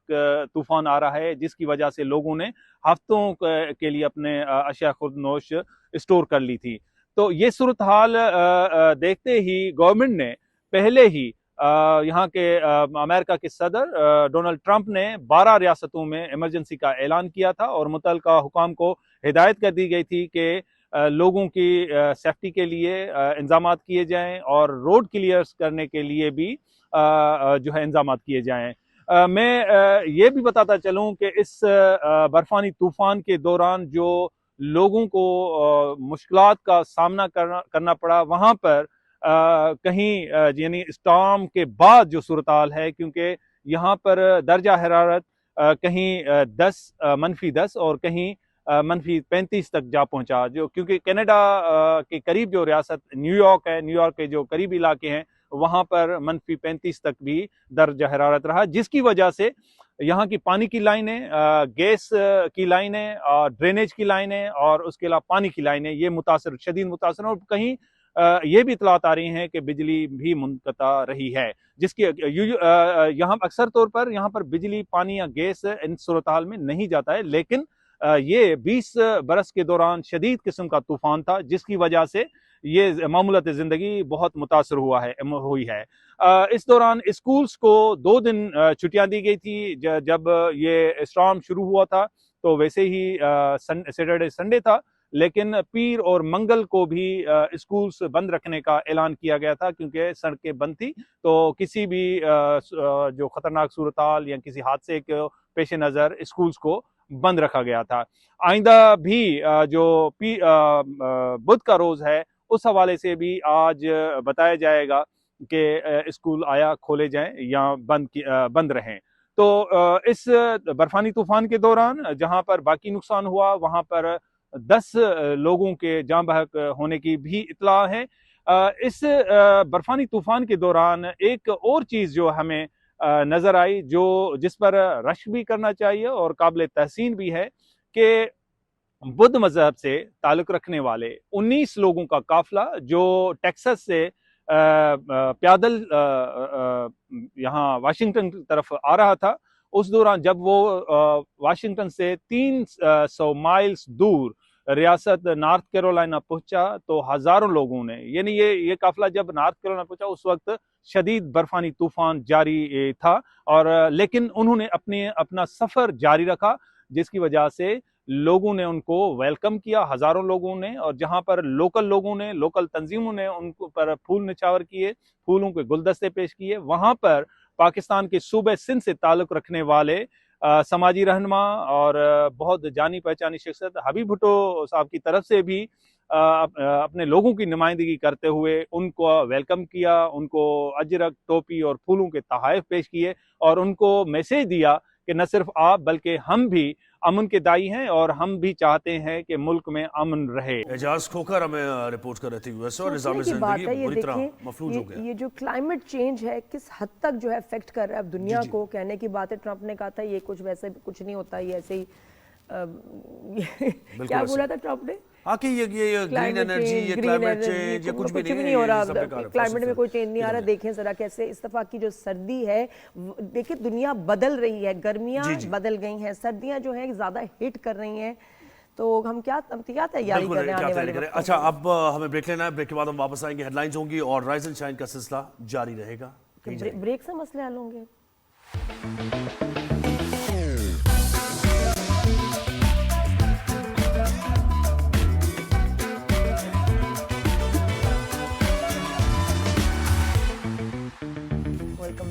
तूफान आ रहा है जिसकी वजह से लोगों ने हफ्तों के लिए अपने अशिया खुदनोश स्टोर कर ली थी। तो ये सूरत हाल देखते ही गवर्नमेंट ने पहले ही यहाँ के अमेरिका के सदर डोनाल्ड ट्रंप ने 12 रियासतों में इमरजेंसी का ऐलान किया था, और मुतल्लिका हुकाम को हिदायत कर दी गई थी कि लोगों की सेफ्टी के लिए इंतजामात किए जाएं, और रोड क्लियर्स करने के लिए भी जो है इंतजामात किए जाएं। मैं ये भी बताता चलूं कि इस बर्फानी तूफान के दौरान जो लोगों को मुश्किलात का सामना करना पड़ा, वहाँ पर कहीं यानी स्टॉर्म के बाद जो सूरत हाल है, क्योंकि यहाँ पर दर्जा हरारत कहीं -10 और कहीं -35 तक जा पहुंचा, जो क्योंकि कनाडा के करीब जो रियासत न्यूयॉर्क है, न्यूयॉर्क के जो करीबी इलाके हैं वहां पर -35 तक भी दर्जा हरारत रहा, जिसकी वजह से यहाँ की पानी की लाइनें, गैस की लाइनें और ड्रेनेज की लाइनें और उसके अलावा पानी की लाइनें ये मुतासर, शदीद मुतासर, और कहीं ये भी इतलात आ रही हैं कि बिजली भी मुनक़ता रही है, जिसकी यहाँ अक्सर तौर पर यहाँ पर बिजली, पानी या गैस इन सूरत हाल में नहीं जाता है, लेकिन ये 20 बरस के दौरान शदीद किस्म का तूफान था, जिसकी वजह से ये मामूलत ज़िंदगी बहुत मुतासर हुई है। इस दौरान स्कूल्स को 2 दिन छुट्टियां दी गई थी। जब ये स्टॉर्म शुरू हुआ था तो वैसे ही सैटरडे संडे था, लेकिन पीर और मंगल को भी स्कूल्स बंद रखने का ऐलान किया गया था, क्योंकि सड़कें बंद थी, तो किसी भी जो खतरनाक सूरत हाल या किसी हादसे के पेश नज़र स्कूल्स को बंद रखा गया था। आइंदा भी जो बुध का रोज है, उस हवाले से भी आज बताया जाएगा कि स्कूल आया खोले जाएं या बंद रहें। तो इस बर्फानी तूफान के दौरान जहां पर बाकी नुकसान हुआ, वहां पर 10 लोगों के जाँ बहक होने की भी इत्तला है। इस बर्फानी तूफान के दौरान एक और चीज जो हमें नजर आई, जिस पर रश भी करना चाहिए और काबिल तहसीन भी है, कि बुद्ध मजहब से ताल्लुक रखने वाले 19 लोगों का काफिला जो टेक्सास से पैदल यहाँ वाशिंगटन की तरफ आ रहा था, उस दौरान जब वो वाशिंगटन से 300 माइल्स दूर रियासत नॉर्थ कैरोलिना पहुंचा, तो हजारों लोगों ने, यानी ये काफिला जब नॉर्थ कैरोलिना पहुंचा उस वक्त शदीद बर्फानी तूफान जारी था, और लेकिन उन्होंने अपना सफर जारी रखा, जिसकी वजह से लोगों ने उनको वेलकम किया, हजारों लोगों ने। और जहां पर लोकल तंजीमों ने उनको पर फूल निछावर किए, फूलों के गुलदस्ते पेश किए, वहां पर पाकिस्तान के सूबे सिंध से ताल्लुक रखने वाले समाजी रहनुमा और बहुत जानी पहचानी शख्सियत हबीब भुट्टो साहब की तरफ से भी अपने लोगों की नुमाइंदगी करते हुए उनको वेलकम किया, उनको अजरक, टोपी और फूलों के तोहफे पेश किए, और उनको मैसेज दिया कि न सिर्फ आप बल्कि हम भी अमन के दाई हैं और हम भी चाहते हैं कि मुल्क में अमन रहे। एजाज खोकर हमें रिपोर्ट कर रहे थे यूएस, और निज़ाम ज़िंदगी बुरी तरह मफलूज हो गया। ये जो क्लाइमेट चेंज है किस हद तक जो है इफेक्ट कर रहा है अब दुनिया को। कहने की बात है, ट्रंप ने कहा था ये कुछ वैसे कुछ नहीं होता, ये ऐसे ही क्या बोला था ट्रंप ने, कि ये ग्रीन एनर्जी, ये क्लाइमेट चेंज, ये कुछ भी नहीं हो रहा, क्लाइमेट में कोई चेंज नहीं आ रहा। देखें जरा कैसे इस दफा की जो सर्दी है, देखिए दुनिया बदल रही है, गर्मियां बदल गई हैं, सर्दियां जो है ज्यादा हिट कर रही हैं, तो हम क्या तैयारी कर रहे हैं आने वाले वक्त। अच्छा, अब हमें ब्रेक लेना है, ब्रेक के बाद हम वापस आएंगे, हेडलाइंस होंगी और राइज एंड शाइन का सिलसिला जारी रहेगा। ब्रेक से मसले हल होंगे।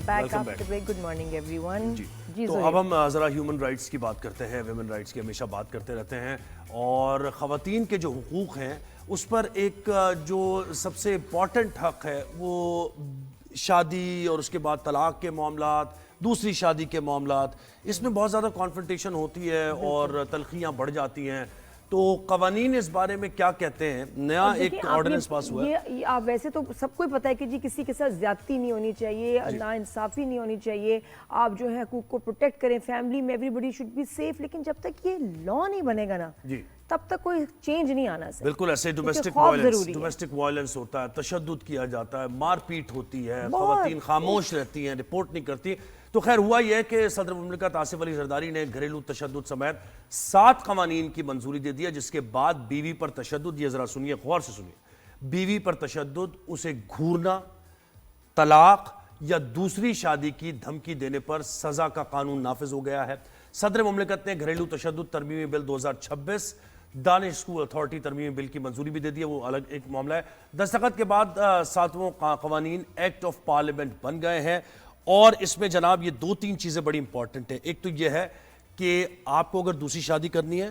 Good morning everyone. जी, तो अब हम जरा ह्यूमन राइट्स की बात करते हैं, वुमेन राइट्स की हमेशा बात करते रहते हैं, और ख़वातीन के जो हुकूक हैं उस पर एक जो सबसे इम्पॉर्टेंट हक है वो शादी और उसके बाद तलाक के मामलात, दूसरी शादी के मामलात, इसमें बहुत ज़्यादा कॉन्फ्रंटेशन होती है और तलखियाँ बढ़ जाती हैं। तो कवानीन इस बारे में क्या कहते हैं? नया एक ऑर्डिनेंस पास हुआ है। आप वैसे तो सबको ही पता है कि जी किसी के साथ ज्यादती नहीं होनी चाहिए, नाइंसाफी नहीं होनी चाहिए, आप जो है हकूक को प्रोटेक्ट करें, फैमिली में एवरीबॉडी शुड बी सेफ, लेकिन जब तक ये लॉ नहीं बनेगा ना जी, तब तक कोई चेंज नहीं आना चाहिए। बिल्कुल ऐसे डोमेस्टिक वायलेंस होता है, तशद्दुद किया जाता है, मारपीट होती है, खवातीन खामोश रहती हैं, रिपोर्ट नहीं करती। तो खैर हुआ यह कि सदर मुमलिकत आसिफ अली जरदारी ने घरेलू तशद्दुद समेत 7 कवानीन की मंजूरी दे दिया, जिसके बाद बीवी पर तशद्दुद, ये जरा सुनिए, गौर से सुनिए, बीवी पर तशद्दुद, उसे घूरना, तलाक या दूसरी शादी की धमकी देने पर सजा का कानून नाफिज हो गया है। सदर मुमलिकत ने घरेलू तशद्दुद तरमीमी बिल 2026, दानिश स्कूल अथॉरिटी तरमीमी बिल की मंजूरी भी दे दी है, वो अलग एक मामला है। दस्तखत के बाद 7वां कवानीन एक्ट ऑफ पार्लियामेंट बन गए हैं, और इसमें जनाब ये 2-3 चीजें बड़ी इंपॉर्टेंट है। एक तो यह है कि आपको अगर दूसरी शादी करनी है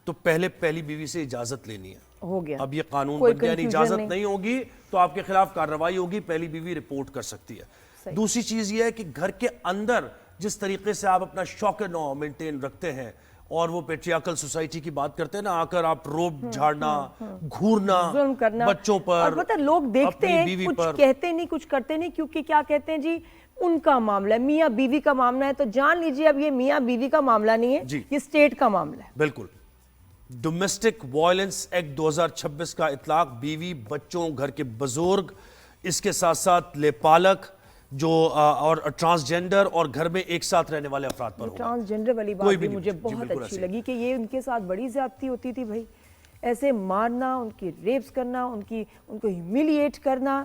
तो पहली बीवी से इजाजत लेनी है, हो गया, अब ये कानून बन गया, इजाजत नहीं होगी तो आपके खिलाफ कार्रवाई होगी, पहली बीवी रिपोर्ट कर सकती है। दूसरी चीज ये है कि घर के अंदर जिस तरीके से आप अपना शौक नौ मेंटेन रखते हैं, और वो पेट्रियार्कल सोसाइटी की बात करते हैं ना, आकर आप रोब झाड़ना, घूरना, बच्चों पर, और पता लोग देखते हैं, कुछ कहते नहीं, कुछ करते नहीं, क्योंकि क्या कहते हैं जी, उनका मामला है, मियाँ बीवी का मामला है। तो जान लीजिए अब ये मियाँ बीवी का मामला नहीं है, जी। ये स्टेट का मामला है। बिल्कुल। डोमेस्टिक वायलेंस एक्ट 2026 का इतलाक बीवी, बच्चों, घर के बुजुर्ग, इसके साथ साथ लेपालक जो और ट्रांसजेंडर और घर में एक साथ रहने वाले अफराद पर होगा। ट्रांसजेंडर वाली कोई बात भी भी नहीं मुझे पूछे। जी, बहुत बिल्कुल अच्छी ऐसे ही। लगी कि ये उनके साथ बड़ी ज्यादती होती थी भाई, ऐसे मारना, उनकी रेप्स करना, उनको ह्यूमिलिएट करना,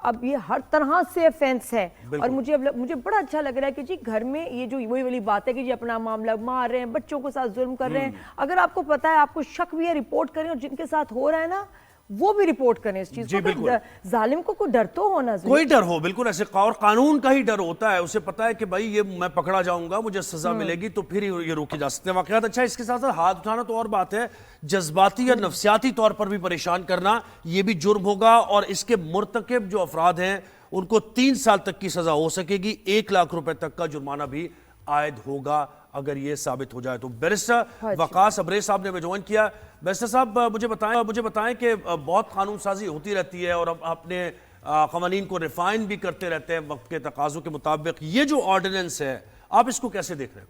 अब ये हर तरह से ऑफेंस है। और मुझे बड़ा अच्छा लग रहा है कि जी घर में ये जो वही वाली बात है कि जी अपना मामला मार रहे हैं, बच्चों के साथ जुल्म कर रहे हैं, अगर आपको पता है, आपको शक भी है, रिपोर्ट करें, और जिनके साथ हो रहा है ना वो भी रिपोर्ट करें इस चीज जी, को। बिल्कुल। तो जालिम को कोई डर तो होना चाहिए। कोई डर हो, बिल्कुल ऐसे और कानून का ही डर होता है, उसे पता है कि भाई ये मैं पकड़ा जाऊंगा, मुझे सजा मिलेगी, तो फिर ये रोके जा सकते हैं वाकयात। अच्छा, इसके साथ साथ हाथ उठाना तो और बात है, जज्बाती या नफसियाती तौर पर भी परेशान करना ये भी जुर्म होगा, और इसके मुर्तकिब जो अफराद हैं उनको 3 साल तक की सजा हो सकेगी, 1 लाख रुपए तक का जुर्माना भी आयद होगा अगर ये साबित हो जाए तो। बैरिस्टर वकास अब्रेज साहब ने हमें ज्वाइन किया। बैरिस्टर साहब मुझे बताएं कि बहुत कानून साजी होती रहती है और अपने कवानीन को रिफाइन भी करते रहते हैं वक्त के तकाजों के मुताबिक। ये जो ऑर्डिनेंस है, आप इसको कैसे देख रहे हैं?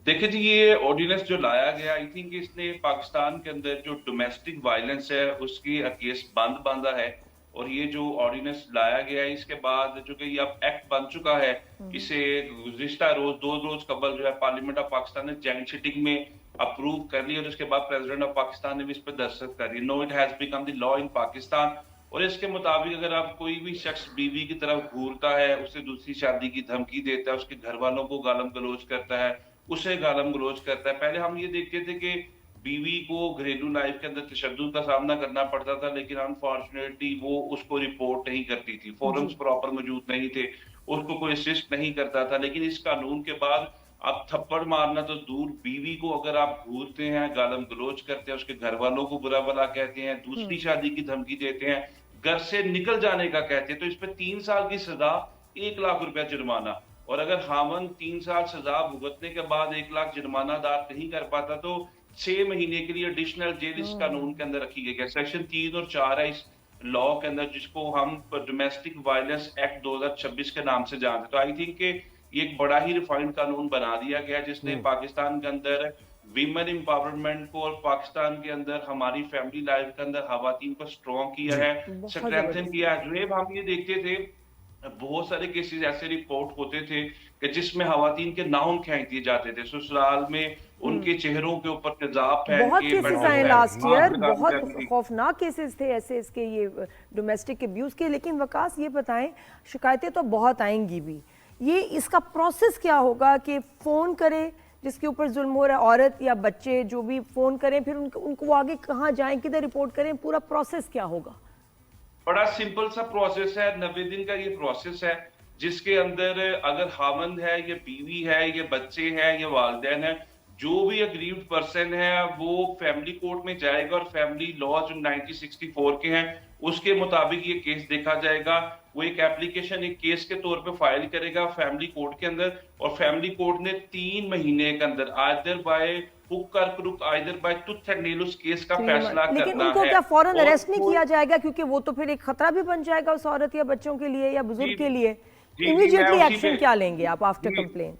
देखिए जी, ये ऑर्डिनेंस जो लाया गया, आई थिंक इसने पाकिस्तान के अंदर जो डोमेस्टिक वायलेंस है उसकी केस बांधा है। और ये जो ऑर्डिनेंस लाया गया है इसके बाद जो कि ये अब एक्ट बन चुका है, इसे गुज़िश्ता रोज 2 रोज कबल जो है पार्लियामेंट ऑफ पाकिस्तान ने जॉइंट सिटिंग में अप्रूव कर लिया, और उसके बाद प्रेसिडेंट ऑफ पाकिस्तान ने भी इस पर दस्तखत कर दी। No, it has become the law in Pakistan. और इसके मुताबिक अगर आप कोई भी शख्स बीवी की तरफ घूरता है, उसे दूसरी शादी की धमकी देता है, उसके घर वालों को गालम गलोच करता है, उसे गालम गलोच करता है। पहले हम ये देखते थे कि बीवी को घरेलू लाइफ के अंदर तशद्दुद का सामना करना पड़ता था, लेकिन अनफॉर्चुनेटली वो उसको रिपोर्ट नहीं करती थी, फोरम्स प्रॉपर मौजूद नहीं थे, उसको कोई असिस्ट नहीं करता था। लेकिन इस कानून के बाद अब थप्पड़ मारना तो दूर, बीवी को अगर आप घूरते हैं, गालम गलोच करते हैं, उसके घर वालों को बुरा भला कहते हैं, दूसरी शादी की धमकी देते हैं, घर से निकल जाने का कहते हैं, तो इस पे 3 साल की सजा, 1 लाख रुपया जुर्माना। और अगर हामन 3 साल सजा भुगतने के बाद 1 लाख जुर्माना अदा नहीं कर पाता तो 6 महीने के लिए एडिशनल जेल इस कानून के अंदर रखी गई है। सेक्शन 3 और 4 है इस लॉ के अंदर, जिसको हम डोमेस्टिक वायलेंस एक्ट 2026 के नाम से जानते हैं। तो आई थिंक कि ये एक बड़ा ही रिफाइंड कानून बना दिया गया, जिसने पाकिस्तान के अंदर विमेन एम्पावरमेंट को और पाकिस्तान के अंदर हमारी फैमिली लाइफ के अंदर खवातीन को स्ट्रॉन्ग किया है, स्ट्रेंथन किया है। जुएब, हम ये देखते थे बहुत सारे केसेस ऐसे रिपोर्ट होते थे कि जिसमें खवातीन के नाम खींच दिए जाते थे, ससुराल में उनके चेहरों के ऊपर तेजाब फैल बहुत के केसेस आए लास्ट ईयर, बहुत खौफनाक केसेस थे ऐसे इसके, ये डोमेस्टिक अब्यूज के। लेकिन वकास ये बताएं, शिकायतें तो बहुत आएंगी भी, ये इसका प्रोसेस क्या होगा कि फोन करे जिसके ऊपर जुल्म हो रहा है, औरत या बच्चे जो भी फोन करें, फिर उनको आगे कहाँ जाएं, किधर रिपोर्ट करें, पूरा प्रोसेस क्या होगा? बड़ा सिंपल सा प्रोसेस है, 90 दिन का ये प्रोसेस है, जिसके अंदर अगर खामंद है, ये बीवी है, ये बच्चे हैं, ये वालिदैन है, जो भी अग्रीव्ड पर्सन है वो फैमिली कोर्ट में जाएगा और फैमिली लॉ जो 1964 के हैं उसके मुताबिक ये केस देखा जाएगा। वो एक एप्लीकेशन एक केस के तौर पे फाइल करेगा फैमिली कोर्ट के अंदर, और फैमिली कोर्ट ने 3 महीने के अंदर आइदर बाय हुक और crook, either by tooth and nail उस केस का फैसला करना है। लेकिन उनको क्या फौरन अरेस्ट नहीं किया जाएगा, क्योंकि वो तो फिर एक खतरा भी बन जाएगा उस औरत या बच्चों के लिए या बुजुर्ग के लिए? इमीडिएटली एक्शन क्या लेंगे आप आफ्टर कंप्लेन?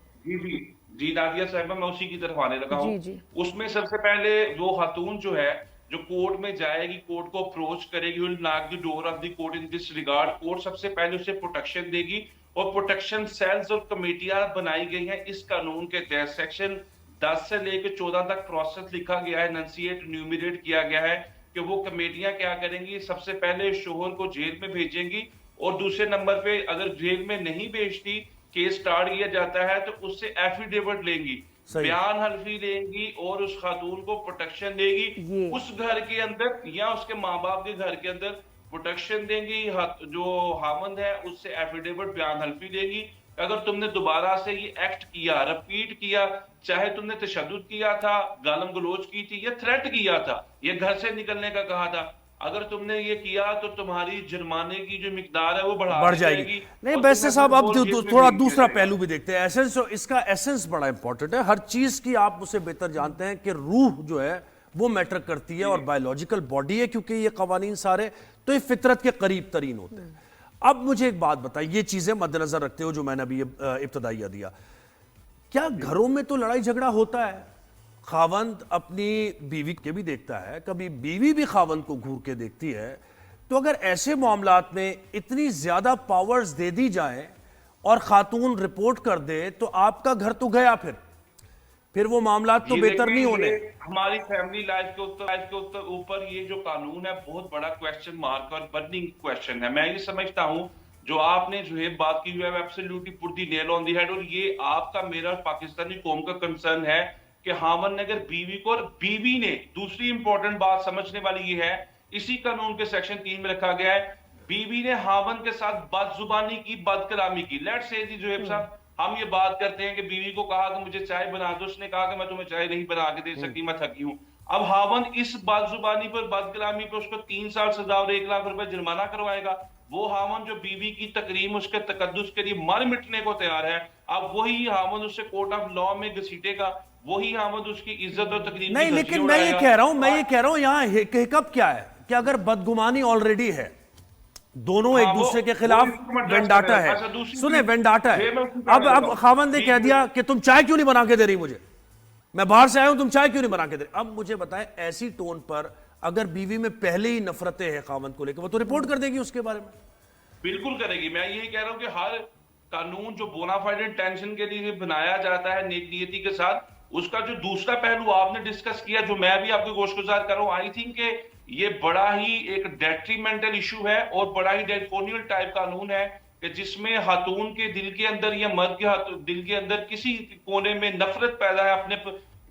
जी नादिया साहिबा, मैं उसी की तरफ आने लगा हूँ। उसमें सबसे पहले वो खातून जो है जो कोर्ट में जाएगी, कोर्ट को अप्रोच करेगी, will knock the door of the court in this regard. Court सबसे पहले उसे प्रोटेक्शन देगी, और प्रोटेक्शन सेल्स और कमेटियां बनाई गई हैं इस कानून के तहत। सेक्शन 10 से लेकर 14 तक प्रोसेस लिखा गया है, एनंसिएट न्यूमरेट किया गया है कि वो कमेटियां क्या करेंगी। सबसे पहले शोहर को जेल में भेजेंगी, और दूसरे नंबर पे अगर जेल में नहीं भेजती, केस स्टार्ट किया जाता है तो उससे एफिडेविट लेंगी, बयान हल्फी लेंगी और उस खातून को प्रोटेक्शन देगी। उस घर के अंदर या उसके माँ बाप के घर के अंदर प्रोटेक्शन देंगी, जो हामंद है उससे एफिडेविट बयान हल्फी लेगी। अगर तुमने दोबारा से ये एक्ट किया, रिपीट किया, चाहे तुमने तशद्दुद किया था, गालम गलोच की थी या थ्रेट किया था, ये घर से निकलने का कहा था, अगर तुमने ये किया तो तुम्हारी जुर्माने की जो मिकदार है वो बढ़ जाएगी। नहीं बैरिस्टर साहब, अब थोड़ा दूसरा पहलू भी देखते हैं। एसेंस, इसका एसेंस बड़ा इंपॉर्टेंट है। हर चीज की आप उसे बेहतर जानते हैं कि रूह जो है वो मैटर करती है, और बायोलॉजिकल बॉडी है क्योंकि ये कवानीन सारे तो ये फितरत के करीब तरीन होते हैं। अब मुझे एक बात बताइए, ये चीजें मद्देनजर रखते हो जो मैंने अभी इब्तदाइया दिया, क्या घरों में तो लड़ाई झगड़ा होता है? खावंद अपनी बीवी के भी देखता है, कभी बीवी भी खावंद को घूर के देखती है। तो अगर ऐसे मामलात में इतनी ज्यादा पावर्स दे दी जाए और खातून रिपोर्ट कर दे तो आपका घर तो गया, फिर वो मामला तो बेहतर नहीं होने। हमारी फैमिली लाइफ के ऊपर ये जो कानून है बहुत बड़ा क्वेश्चन मार्क और बर्निंग क्वेश्चन है। मैं ये समझता हूं जो आपने जो बात की है absolutely put the nail on the head, और ये आपका मेरा पाकिस्तानी कौम का कंसर्न है कि हामन ने अगर बीवी को, और बीवी ने, दूसरी इंपॉर्टेंट बात समझने वाली ये है, इसी कानून के सेक्शन 3 में रखा गया है, बीवी ने हामन के साथ बदजुबानी की, बदकलामी की। लेट्स से जी जोहेब साहब, हम ये बात करते हैं कि बीवी को कहा कि मुझे चाय बना दो, उसने कहा कि मैं तुम्हें चाय नहीं बना के दे सकती, मैं थकी हूं। अब हावन इस बदजुबानी पर, बदकलामी पर उसको 3 साल सजा और 1 लाख रुपए जुर्माना करवाएगा। वो हावन जो बीवी की तकरीम, उसके तकद्दुस के लिए मर मिटने को तैयार है, अब वही हावन उससे कोर्ट ऑफ लॉ में घसीटेगा, वही हावन उसकी इज्जत और तकरीम नहीं, लेकिन मैं ये कह रहा हूं यहाँ हिकअप क्या है कि अगर बदगुमानी ऑलरेडी है, दोनों एक दूसरे के खिलाफ वेंडाटा है, सुने वेंडाटा है। अब खावंद ने कह दिया कि तुम चाय क्यों नहीं बना के दे रही मुझे, मैं बाहर से आया हूं, तुम चाय क्यों नहीं बना के दे रही। अब मुझे बताएं, ऐसी टोन पर अगर बीवी में पहले ही नफरतें हैं खावंद को लेकर, वो तो रिपोर्ट कर देगी उसके बारे में। बिल्कुल करेगी। मैं यही कह रहा हूं कि हर कानून जो बोनाफाइड इंटेंशन के लिए बनाया जाता है नेक नियति के साथ, उसका जो दूसरा पहलू आपने डिस्कस किया, जो मैं भी आपको गोशगुजार कर रहा हूं, आई थिंक ये बड़ा ही एक डेट्रीमेंटल इशू है और बड़ा ही ड्रैकोनियल टाइप कानून है कि जिसमें खातून के दिल के अंदर या मर्द के दिल के अंदर किसी कोने में नफरत पैदा है अपने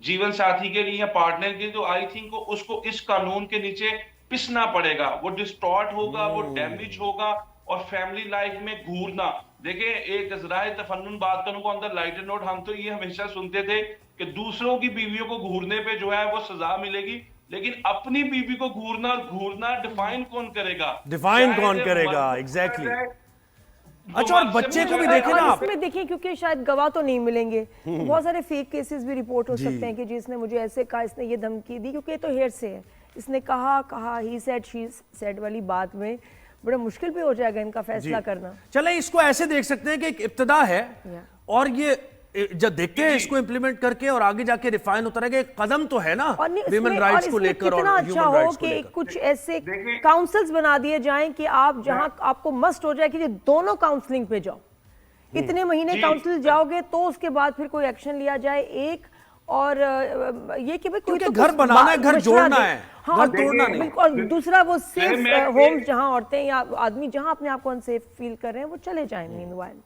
जीवन साथी के लिए या पार्टनर के लिए, तो आई थिंक उसको इस कानून के नीचे पिसना पड़ेगा। वो डिस्टॉर्ट होगा, वो डैमेज होगा, और फैमिली लाइफ में घूरना। देखिए, एक जराए तफन्नुन बात करूं को अंदर लाइटर नोट, हम तो ये हमेशा सुनते थे कि दूसरों की बीवियों को घूरने पे जो है वो सजा मिलेगी, लेकिन अपनी बीवी को घूरना डिफाइन कौन करेगा? एग्जैक्टली। अच्छा, और बच्चे को भी देखें ना आप, इसमें देखिए, क्योंकि शायद गवाह तो नहीं मिलेंगे, बहुत सारे फेक केसेस भी रिपोर्ट हो सकते हैं कि जिसने मुझे ऐसे कहा, इसने ये धमकी दी, क्योंकि ये तो हेयर से है, इसने कहा ही सेड शी सेड वाली बात में बड़ा मुश्किल भी हो जाएगा इनका फैसला करना। चले इसको ऐसे देख सकते हैं कि एक इब्तिदा है, और ये जब देखते हैं इसको इंप्लीमेंट करके और आगे जाके रिफाइन होता रहेगा, एक कदम तो है ना ह्यूमन राइट्स को लेकर, और अच्छा हो कि कुछ ऐसे काउंसिल्स बना दिए जाएं कि आप जहां आपको मस्ट हो जाए कि दोनों काउंसलिंग पे जाओ, इतने महीने काउंसिल जाओगे तो उसके बाद फिर कोई एक्शन लिया जाए। एक और ये कि भाई कोई तो घर बनाना है, घर जोड़ना है, हाँ, घर तोड़ना नहीं। बिल्कुल। और दूसरा वो सेफ होम, जहां औरतें या आदमी जहां अपने आप को अनसेफ फील कर रहे हैं, वो चले जाएं मीनवाइल।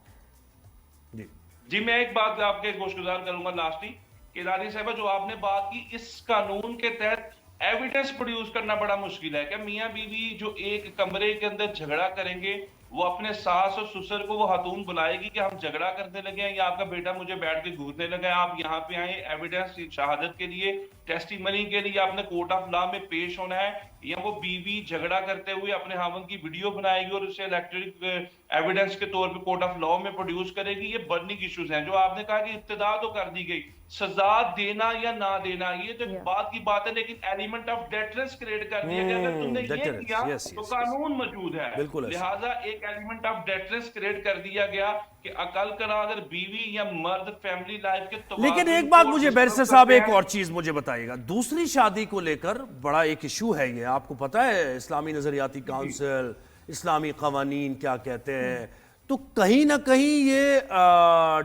जी, मैं एक बात आपके गोशगुजार करूंगा लास्ट ही, कि रानी साहबा जो आपने बात की, इस कानून के तहत एविडेंस प्रोड्यूस करना बड़ा मुश्किल है। क्या मियां बीवी जो एक कमरे के अंदर झगड़ा करेंगे, वो अपने सास और ससुर को वो खातून बुलाएगी कि हम झगड़ा करने लगे हैं या आपका बेटा मुझे बैठ के घूरने लगा है, आप यहाँ पे आए एविडेंस शहादत के लिए, टेस्टिमनी के लिए आपने कोर्ट ऑफ लॉ में पेश होना है, या वो बीवी झगड़ा करते हुए अपने हावन की वीडियो बनाएगी और उसे इलेक्ट्रिक एविडेंस के तौर पे कोर्ट ऑफ लॉ में प्रोड्यूस करेगी। ये बर्निंग इश्यूज हैं। जो आपने कहा कि इब्तिदा तो कर दी गई, सजा देना या ना देना ये तो बात की बात है, लेकिन एलिमेंट ऑफ डेटरेंस क्रिएट कर दिया कि अगर तुमने ये किया तो कानून मौजूद है, लिहाजा एक एलिमेंट ऑफ डेटरेंस क्रिएट कर दिया गया कि अकल करा अगर बीवी या मर्द फैमिली लाइफ के। लेकिन एक बात मुझे बैरिस्टर साहब, एक और चीज मुझे बताइएगा, दूसरी शादी को लेकर बड़ा एक इशू है ये, आपको पता है इस्लामी नजरियाती काउंसिल, इस्लामी कवानीन क्या कहते हैं, तो कहीं ना कहीं ये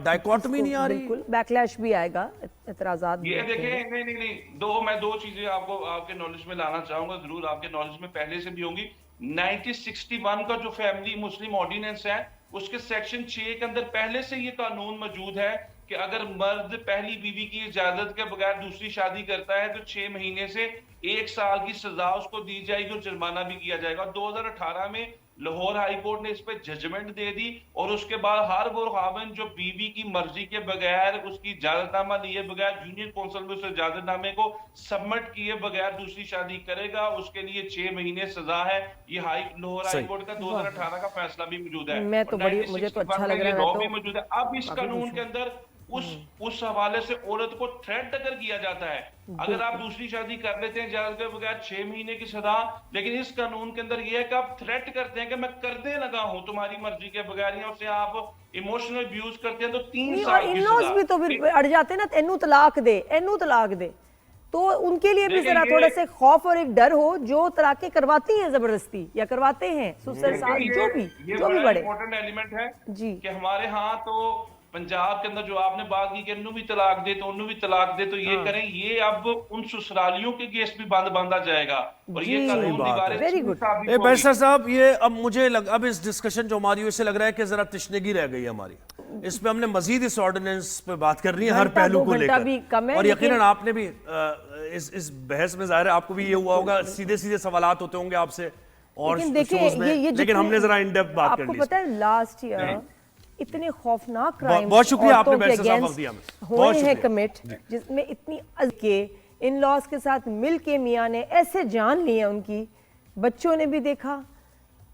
डायकॉटमी नहीं आ रही, बिल्कुल बैकलैश भी आएगा, एतराजात भी। ये देखें, नहीं, मैं दो चीजें आपको आपके नॉलेज में लाना चाहूंगा, जरूर आपके नॉलेज में पहले से भी होंगी। 1961 का जो फैमिली मुस्लिम ऑर्डिनेंस है, उसके सेक्शन 6 के अंदर पहले से ये कानून मौजूद है कि अगर मर्द पहली बीवी की इजाजत के बगैर दूसरी शादी करता है तो 6 महीने से 1 साल की सजा उसको दी जाएगी और जुर्माना भी किया जाएगा। 2018 में लाहौर हाई कोर्ट ने इस पे जजमेंट दे दी, और उसके बाद हर वो खाविंद जो बीवी की मर्जी के बगैर, उसकी इजाजतनामा लिए बगैर, यूनियन काउंसिल में उस इजाजतनामे को सबमिट किए बगैर दूसरी शादी करेगा, उसके लिए 6 महीने सजा है। ये लाहौर हाई कोर्ट का 2018 का फैसला भी मौजूद है। मैं तो बड़ी, मुझे तो अच्छा लग रहा है, भी मौजूद है। अब इस कानून के अंदर उस हवाले से औरत को थ्रेट अगर किया जाता है, अगर आप दूसरी शादी कर लेते हैं इजाजत के बगैर 6 महीने की सजा, लेकिन इस कानून के अंदर यह है कि आप थ्रेट करते हैं कि मैं करने लगा हूं तुम्हारी मर्जी के बगैर, या उसे आप इमोशनल अब्यूज करते हैं तो 3 साल की इन-लॉज सजा। भी तो फिर अड़ जाते हैं ना, एनू तलाक दे, एनू तलाक दे, तो उनके लिए भी देखिए जरा ये- थोड़ा से खौफ और एक डर हो, जो तलाकें करवाती हैं जबरदस्ती या करवाते हैं ससुर सास, ये जो भी बड़ा बड़े इंपॉर्टेंट एलिमेंट है जी। कि हमारे यहाँ तो पंजाब के अंदर जो आपने बात की कि इन्नू भी तलाक दे तो उन्नू भी तलाक दे, तो ये करें, ये अब उन ससुरालियों के केस भी बांधा जाएगा और ये जी, कानून सही बात दीवारें है। Very छीन good। साबित ए होगी। बैरिस्टर साहब, ये अब मुझे अब इस डिस्कशन जो हमारी इससे लग रहा है कि जरा तशनगी रह गई है हमारी, इसमें हमने मजीद इस ऑर्डिनेंस पे बात करनी है हर घंटा, पहलू 2 को घंटा भी लेकर, कम है, और यकीनन लेकिन- आपने भी इस बहस में जाहिर है आपको भी ये हुआ होगा, सीधे सीधे सवालात होते होंगे आपसे और लेकिन देखिए शोज में, ये लेकिन जितने- हमने जरा इन डेप्थ बात कर आपको ली पता है लास्ट ईयर इतने खौफनाक क्राइम बहुत शुक्रिया आपने बैरिस्टर साहब वक्त दिया हमें। हुए बहुत हैं शुक्रिया। कमिट, जिसमें इतनी के इन लॉज के साथ मिल के मियाँ ने ऐसे जान लिए उनकी, बच्चों ने भी देखा।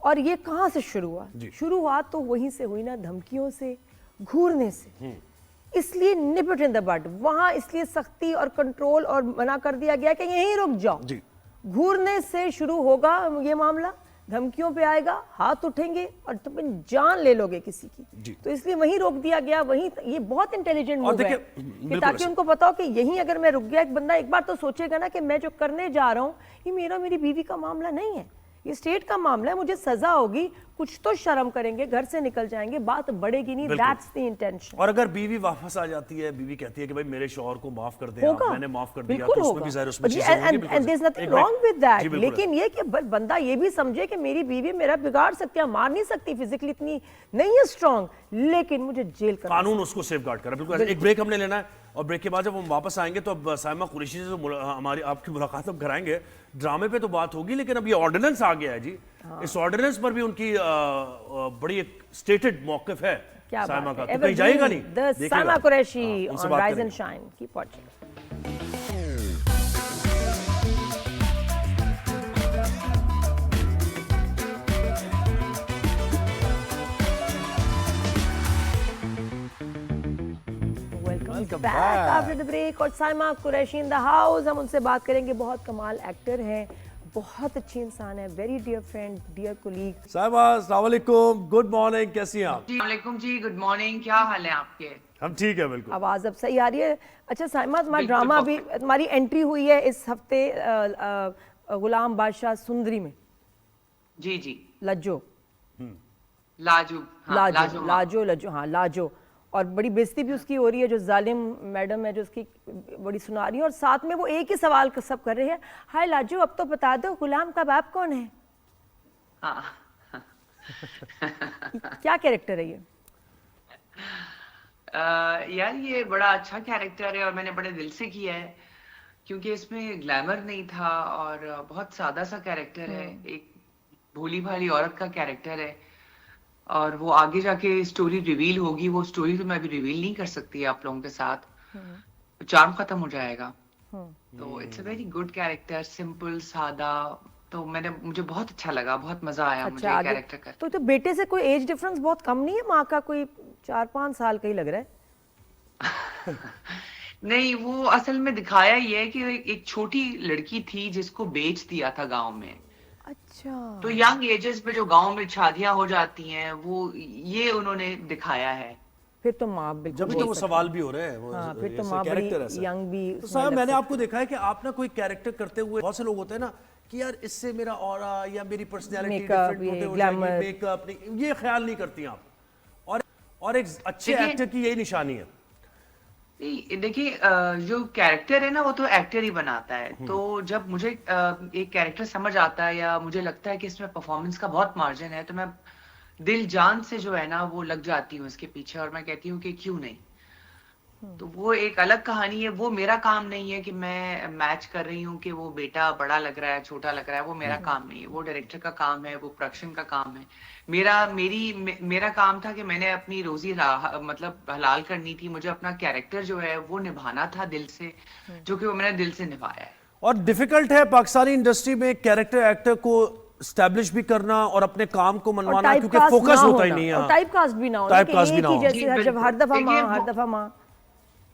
और ये कहाँ से शुरू हुआ? शुरुआत तो वहीं से हुई ना, धमकियों से, घूरने से। इसलिए निप इट इन द बड, वहां इसलिए सख्ती और कंट्रोल और मना कर दिया गया कि यहीं रुक जाओ। घूरने से शुरू होगा ये मामला, धमकियों पे आएगा, हाथ उठेंगे और तुम जान ले लोगे किसी की। तो इसलिए वहीं रोक दिया गया, वहीं। ये बहुत इंटेलिजेंट मूव है देखिए, कि बिल्कुल ताकि ऐसा। उनको पता हो कि यहीं अगर मैं रुक गया, एक बंदा एक बार तो सोचेगा ना कि मैं जो करने जा रहा हूँ ये मेरा मेरी बीवी का मामला नहीं है, ये स्टेट का मामला है, मुझे सजा होगी, कुछ तो शर्म करेंगे, घर से निकल जाएंगे, बात बढ़ेगी नहीं। बिल्कुल। That's the intention. और अगर बीवी वापस आ जाती है, बीवी कहती है कि भाई मेरे शौहर को माफ कर दें आप, होगा, मैंने माफ कर दिया, बिल्कुल तो उसमें होगा। भी जाहिर उसमें चीजें होंगी, एंड बिल्कुल। देयर इज नथिंग एक मिनट। रॉन्ग विद दैट, जी, बिल्कुल। लेकिन ये कि बंदा ये भी समझे कि मेरी बीवी मेरा बिगाड़ सकती है, मार नहीं सकती, फिजिकली इतनी नहीं है स्ट्रांग, लेकिन मुझे जेल करना कानून उसको सेफगार्ड कर रहा है, बिल्कुल। एक ब्रेक हमने लेना है और ब्रेक के बाद जब हम वापस आएंगे तो अब साइमा कुरैशी से हमारी आपकी मुलाकात अब कराएंगे। ड्रामे पे तो बात होगी, लेकिन अब ये ऑर्डिनेंस आ गया है जी। इस ऑर्डिनेंस पर भी उनकी बड़ी एक स्टेटेड मौक़िफ़ है क्या साइमा बात का, है। तो कहीं जाएगा नहीं, द देखिएगा। साइमा कुरैशी हाँ, उनसे ऑन बात राइज करेंगे। And shine, keep watching. Welcome back back. after the break। और Saima Qureshi in the house, हम उनसे बात करेंगे। बहुत कमाल एक्टर हैं, बहुत अच्छी इंसान है, very dear friend, dear colleague. साहिबा अस्सलाम वालेकुम, गुड मॉर्निंग, कैसी हैं आप? जी वालेकुम जी, गुड मॉर्निंग, क्या हाल है आपके? हम ठीक है, बिल्कुल। आवाज अब सही आ रही है? अच्छा साइमा, तुम्हारा बिल्कुल ड्रामा अभी, तुम्हारी एंट्री हुई है इस हफ्ते गुलाम बादशाह सुंदरी में, जी जी, लज्जो लाजो, हाँ, लाजो हाँ। लाजो लज्जो, हाँ लाजो। और बड़ी बेइज्जती भी उसकी हो रही है, जो जालिम मैडम है जो उसकी बड़ी सुना रही है, और साथ में वो एक ही सवाल सब कर रहे हैं, हाय लाजो अब तो बता दो गुलाम का बाप कौन है? हाँ। क्या कैरेक्टर है ये? यार ये बड़ा अच्छा कैरेक्टर है और मैंने बड़े दिल से किया है, क्योंकि इसमें ग्लैमर नहीं था और बहुत सादा सा कैरेक्टर है, एक भोली भाली औरत का कैरेक्टर है। और वो आगे जाके स्टोरी रिवील होगी, वो स्टोरी तो मैं अभी रिवील नहीं कर सकती आप लोगों के साथ, चार्म खत्म हो जाएगा। तो it's a very good character, simple सादा, तो मुझे बहुत अच्छा लगा, बहुत मजा आया मुझे अच्छा, आगे कैरेक्टर कर। तो बेटे से कोई एज डिफरेंस बहुत कम नहीं है? माँ का कोई 4-5 साल का ही लग रहा है। नहीं, वो असल में दिखाया ये है कि एक छोटी लड़की थी जिसको बेच दिया था गांव में। अच्छा, तो यंग एजेस पे जो गांव में शादियां हो जाती हैं, वो ये उन्होंने दिखाया है। फिर तो माँ बिल्कुल जब भी तो वो सवाल भी हो रहे हैं, वो हाँ, फिर तो ऐसे माँ बड़ी character ऐसा है। यंग भी तो उसमें साहब लग मैंने सकती आपको देखा है कि आप ना कोई कैरेक्टर करते हुए, बहुत से लोग होते हैं ना कि यार इससे मेरा ऑरा या मेरी पर्सनैलिटी Makeup, डिफरेंट ये होते हो glamour। जाएगी, मेकअप नहीं, ये ख्याल नहीं करती आप। और एक अच्छे देखिए- एक्टर की यही निशानी है। देखिए, जो कैरेक्टर है ना वो तो एक्टर ही बनाता है। तो जब मुझे एक कैरेक्टर समझ आता है या मुझे लगता है कि इसमें परफॉर्मेंस का बहुत मार्जिन है, तो मैं दिल जान से जो है ना वो लग जाती हूँ इसके पीछे, और मैं कहती हूँ कि क्यों नहीं। तो वो एक अलग कहानी है, वो मेरा काम नहीं है कि मैं मैच कर रही हूँ कि वो बेटा बड़ा लग रहा है, छोटा लग रहा है, वो मेरा काम नहीं है, वो डायरेक्टर का काम है, वो प्रोडक्शन का काम है। मेरा काम था कि मैंने अपनी रोजी मतलब हलाल करनी थी, मुझे अपना कैरेक्टर जो है वो निभाना था दिल से, जो कि वो मैंने दिल से निभाया है। और डिफिकल्ट है पाकिस्तानी इंडस्ट्री में कैरेक्टर एक्टर को स्टैब्लिश भी करना और अपने काम को मनवाना, क्योंकि फोकस होता ही नहीं है। टाइप कास्ट भी ना हो, Typecast भी ना हो। जैसे जी, जब हर दफा देखिए, माँ हर दफा माँ।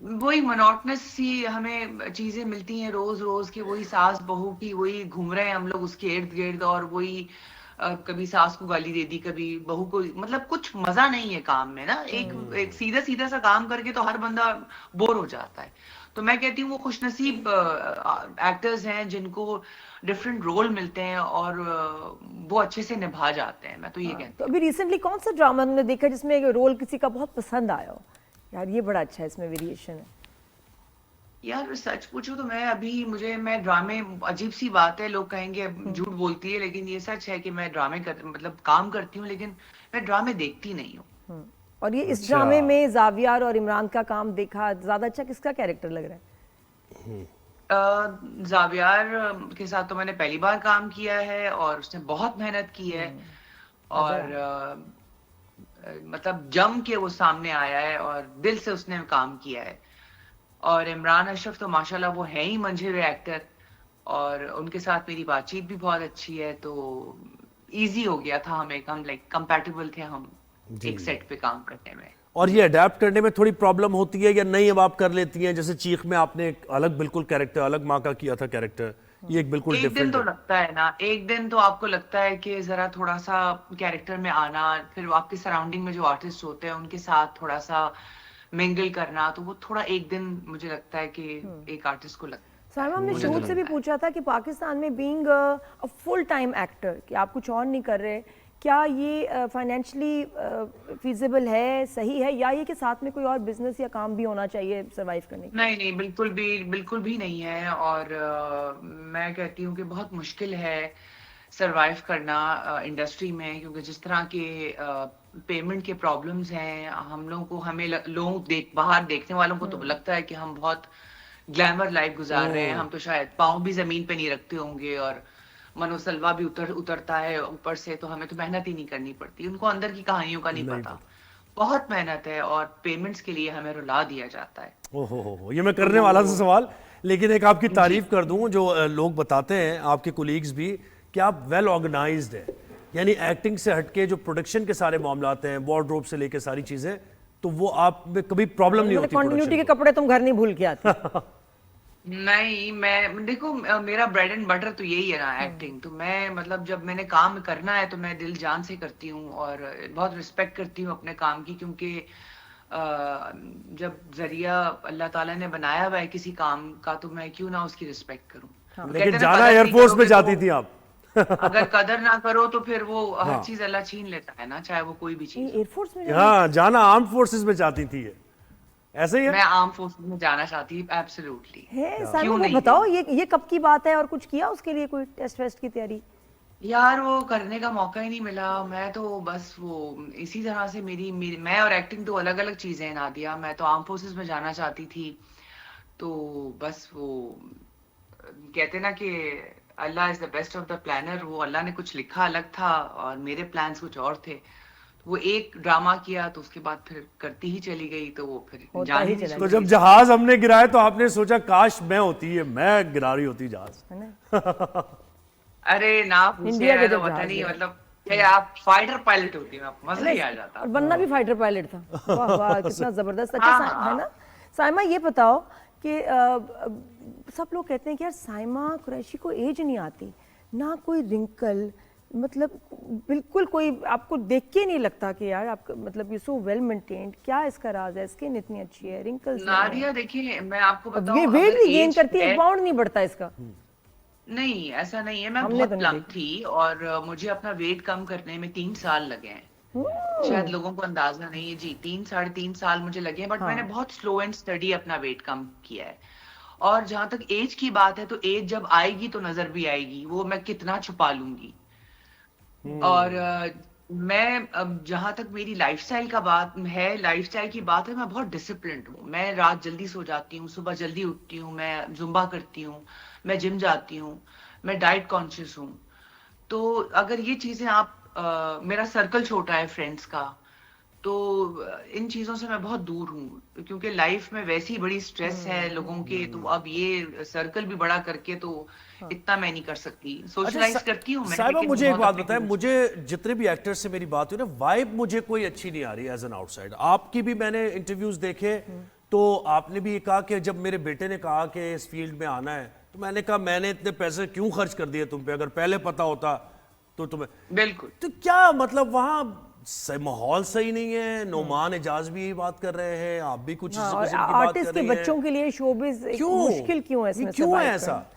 वही मोनोटनस सी हमें चीजें मिलती हैं रोज रोज की, वही सास बहू की, वही घूम रहे हैं हम लोग उसके इर्द गिर्द, और वही कभी सास को गाली दे दी, कभी बहू को, मतलब कुछ मजा नहीं है काम में ना। एक सीधा सीधा सा काम करके तो हर बंदा बोर हो जाता है। तो मैं कहती हूँ वो खुशनसीब एक्टर्स हैं जिनको डिफरेंट रोल मिलते हैं और वो अच्छे से निभा जाते हैं, मैं तो ये कहती तो अभी रिसेंटली कौन सा ड्रामा तुमने देखा जिसमें एक रोल किसी का बहुत पसंद आया हो, यार ये बड़ा अच्छा है, इसमें वेरिएशन है? यार सच पूछो तो मैं ड्रामे, अजीब सी बात है, लोग कहेंगे झूठ बोलती है, लेकिन ये सच है कि मैं ड्रामे मतलब काम करती हूँ, लेकिन मैं ड्रामे देखती नहीं हूँ। और ये इस ड्रामे में जावियर और इमरान का काम देखा, ज्यादा अच्छा किसका कैरेक्टर लग रहा है? जावियर के साथ तो मैंने पहली बार काम किया है और उसने बहुत मेहनत की है, और मतलब जम के वो सामने आया है और दिल से उसने काम किया है। और इमरान अशरफ तो माशाल्लाह वो है ही मंझे हुए एक्टर, और उनके साथ मेरी बातचीत भी बहुत अच्छी है, तो इजी हो गया था हमें, हम लाइक कंपैटिबल थे हम एक सेट पे काम करने में। और ये अडेप्ट करने में थोड़ी प्रॉब्लम होती है या नहीं, अब आप कर लेती हैं? जैसे चीख में आपने एक अलग बिल्कुल कैरेक्टर, अलग माँ का किया था कैरेक्टर, ये एक बिल्कुल एक दिन डिफरेंट तो है। लगता है ना, एक दिन तो आपको लगता है कि जरा थोड़ा सा कैरेक्टर में आना, फिर आपके सराउंडिंग में जो आर्टिस्ट होते हैं उनके साथ थोड़ा सा मिंगल करना, तो वो थोड़ा एक दिन मुझे लगता है कि एक आर्टिस्ट को लगता है। साइमा, हमने शूट से भी पूछा था कि पाकिस्तान में being a full time actor, कि आप कुछ और नहीं कर रहे, क्या ये फाइनेंशियली फीजिबल है, सही है, या ये कि साथ में कोई और बिजनेस या काम भी होना चाहिए सरवाइव करने के? नहीं, बिल्कुल भी नहीं है, और मैं कहती हूँ कि बहुत मुश्किल है सरवाइव करना इंडस्ट्री में, क्योंकि जिस तरह के पेमेंट के प्रॉब्लम्स हैं, हम लोगों को, बाहर देखने वालों को तो लगता है कि हम बहुत ग्लैमर लाइफ गुजार रहे हैं, हम तो शायद पाँव भी जमीन पे नहीं रखते होंगे, और मनोसलवा भी उतरता है ऊपर से, तो हमें तो मेहनत ही नहीं करनी पड़ती। उनको अंदर की कहानियों का नहीं पता, बहुत मेहनत है, और पेमेंट्स के लिए हमें रुला दिया जाता है। ओहो, ये मैं करने वाला था सवाल, लेकिन एक आपकी तारीफ कर दूं, जो लोग बताते हैं आपके कोलीग्स भी, कि आप वेल ऑर्गेनाइज्ड है, यानी एक्टिंग से हटके जो प्रोडक्शन के सारे मामलात हैं, वार्डरोब से लेके सारी चीजें, तो वो आप में कभी प्रॉब्लम नहीं होती? कंटिन्यूटी के कपड़े तुम घर नहीं भूल के आते? नहीं, मैं देखो, मेरा ब्रेड एंड बटर तो यही है ना, एक्टिंग। तो मैं मतलब जब मैंने काम करना है तो मैं दिल जान से करती हूँ, और बहुत रिस्पेक्ट करती हूँ अपने काम की, क्योंकि जब जरिया अल्लाह ताला ने बनाया हुआ है किसी काम का, तो मैं क्यों ना उसकी रिस्पेक्ट करूँ। लेकिन जाना एयरफोर्स में जाती थी आप। अगर कदर ना करो तो फिर वो हर चीज अल्लाह छीन लेता है ना, चाहे वो कोई भी चीज। एयरफोर्स में हाँ, जाना आर्म फोर्सेस में जाती थी, ऐसे ही है? मैं आर्म फोर्सेस में जाना चाहती हूँ, एब्सोल्युटली। है साइमा, वो बताओ ये कब की बात है, और कुछ किया उसके लिए, कोई टेस्ट वेस्ट की तैयारी? यार वो करने का मौका ही नहीं मिला, मैं तो बस वो इसी तरह से मेरी मैं और एक्टिंग तो अलग अलग चीजें हैं नादिया। मैं तो आर्म फोर्सेस में जाना चाहती थी, तो बस वो कहते ना कि Allah is the best of the planner, वो अल्लाह ने कुछ लिखा अलग था और मेरे प्लान्स कुछ और थे। वो एक ड्रामा किया तो उसके बाद फिर करती ही चली गई, तो वो फिर जान ही नहीं। तो जब जहाज हमने गिराया तो आपने सोचा काश मैं होती है, मैं गिरा रही होती जहाज। अरे ना इंडिया के तो जब पता जहाज नहीं, गिरा। मतलब ये आप फाइटर पायलट होती है, मजा ही आ जाता। और बनना भी फाइटर पायलट था, वाह वाह, कितना जबरदस्त। अच्छा है ना साइमा, ये बताओ कि सब लोग कहते हैं कि यार साइमा कुरैशी को एज नहीं आती, ना कोई रिंकल, मतलब बिल्कुल कोई आपको देख के नहीं लगता कि यार आप, मतलब यू सो वेल मेंटेन्ड, क्या इसका राज है? स्किन इतनी अच्छी है, रिंकल्स नादिया देखिए, मैं आपको ये बताऊं, वेट अगर भी गेन age करती है, है- पाउंड नहीं बढ़ता इसका? नहीं, ऐसा नहीं है, मैं हमने बहुत तो नहीं प्लम्प थी, और मुझे अपना वेट कम करने में 3 साल लगे हैं। शायद लोगों को अंदाजा नहीं है जी, 3-3.5 साल मुझे लगे हैं, बट मैंने बहुत स्लो एंड स्टडी अपना वेट कम किया है। और जहां तक एज की बात है, तो एज जब आएगी तो नजर भी आएगी, वो मैं कितना छुपा लूंगी। और मैं अब जहां तक मेरी लाइफस्टाइल की बात है, मैं बहुत डिसिप्लिन्ड हूँ। मैं रात जल्दी सो जाती हूँ, सुबह जल्दी उठती हूँ, मैं जुम्बा करती हूँ, मैं जिम जाती हूँ, मैं डाइट कॉन्शियस हूँ। तो अगर ये चीजें आप मेरा सर्कल छोटा है फ्रेंड्स का, तो इन चीजों से मैं बहुत दूर हूँ, क्योंकि लाइफ में वैसी ही बड़ी स्ट्रेस है लोगों के, तो अब ये सर्कल भी बड़ा करके तो इतना मैं नहीं कर सकती। सोशलाइज करती हूँ मैं, साहिबा, लेकिन मुझे एक बहुत बात अपने बताएं, मुझे जितने भी एक्टर्स से मेरी बात हुई ना, वाइब मुझे कोई अच्छी नहीं आ रही एज एन आउटसाइड। आपकी भी मैंने इंटरव्यूज देखे तो आपने भी ये कहा कि जब मेरे बेटे ने कहा कि इस फील्ड में आना है, तो मैंने कहा मैंने इतने पैसे क्यों खर्च कर दिए तुम पे, अगर पहले पता होता तो तुम्हें। बिल्कुल। तो क्या मतलब वहाँ माहौल सही नहीं है? नोमान एजाज भी यही बात कर रहे हैं, आप भी कुछ इसी किस्म की बात आर्टिस्ट कर के रही हैं। बच्चों के लिए शोबिज मुश्किल क्यों है ये इसमें क्यों है survive ऐसा?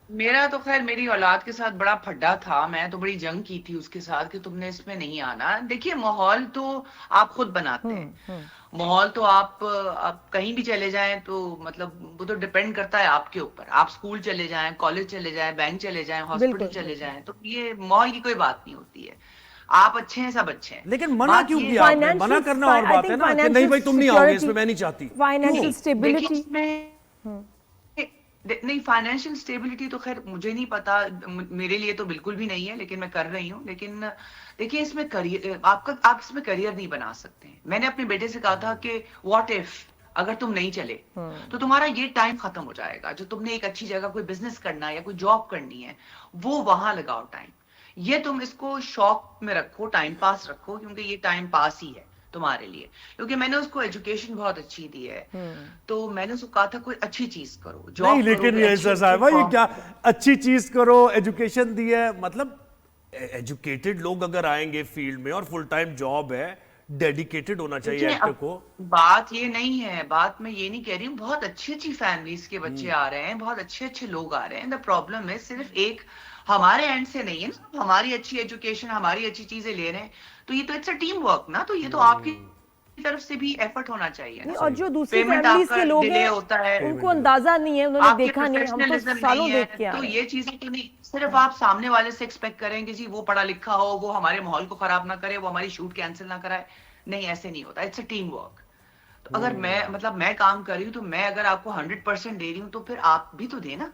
मेरा तो खैर मेरी औलाद के साथ बड़ा फड्डा था, मैं तो बड़ी जंग की थी उसके साथ कि तुमने इसमें नहीं आना। देखिए माहौल तो आप खुद बनाते हैं, माहौल तो आप कहीं भी चले जाएं तो मतलब वो तो डिपेंड करता है आपके ऊपर। आप स्कूल चले जाएं, कॉलेज चले जाएं, बैंक चले जाएं, हॉस्पिटल बिल्कुल, चले जाएं, तो ये माहौल की कोई बात नहीं होती है। आप अच्छे हैं, सब अच्छे हैं। लेकिन मना बात क्यों ये किया आपने? Financial मना करना और I बात think है ना कि financial नहीं भाई तुम नहीं आओगे security, इसमें, मैं नहीं चाहती। फाइनेंशियल क्यों? स्टेबिलिटी। देखिए इसमें नहीं, फाइनेंशियल स्टेबिलिटी तो खैर मुझे नहीं पता, मेरे लिए तो बिल्कुल भी नहीं है, लेकिन मैं कर रही हूँ। लेकिन देखिए इसमें करियर, आप इसमें करियर नहीं बना सकते। मैंने अपने बेटे से कहा था कि व्हाट इफ अगर तुम नहीं चले तो तुम्हारा ये टाइम खत्म हो जाएगा। जो तुमने एक अच्छी जगह कोई बिजनेस करना है या कोई जॉब करनी है, वो वहां लगाओ टाइम। ये तुम इसको शौक में रखो, टाइम पास रखो, क्योंकि ये टाइम पास ही है तुम्हारे लिए। क्योंकि मैंने उसको एजुकेशन बहुत अच्छी दी है, तो मैंने उसको कहा था कोई अच्छी चीज करो, जॉब नहीं, करो, लेकिन कोई ये अच्छी- साहब ये हाँ। क्या अच्छी चीज करो, एजुकेशन दी है, मतलब एजुकेटेड लोग अगर आएंगे फील्ड में और फुल टाइम जॉब है, डेडिकेटेड होना चाहिए देखिए, एक्टर अब को। बात ये नहीं है, बात मैं ये नहीं कह रही हूँ, बहुत अच्छी अच्छी फैमिलीज के बच्चे आ रहे हैं, बहुत अच्छे अच्छे लोग आ रहे हैं। द प्रॉब्लम है सिर्फ एक हमारे एंड से नहीं है ना। हमारी अच्छी एजुकेशन, हमारी अच्छी चीजें ले रहे हैं, तो ये तो इट्स अ टीम वर्क ना, तो ये तो आपकी तरफ से भी एफर्ट होना चाहिए नहीं, ना। और जो दूसरी पेमेंट फैमिलीज आपका के लोग डिले हैं होता है, उनको अंदाजा नहीं है, उन्होंने आपके देखा नहीं, हम तो प्रोफेशनलिज्म सालों नहीं है, देख के आ तो रहे हैं। ये चीजें तो नहीं सिर्फ आप सामने वाले से एक्सपेक्ट करें कि जी वो पढ़ा लिखा हो, वो हमारे माहौल को खराब ना करे, वो हमारी शूट कैंसिल ना कराए। नहीं, ऐसे नहीं होता। It's a team work. तो अगर मैं काम कर रही हूँ, तो मैं अगर आपको 100% दे रही हूँ, तो फिर आप भी तो देना।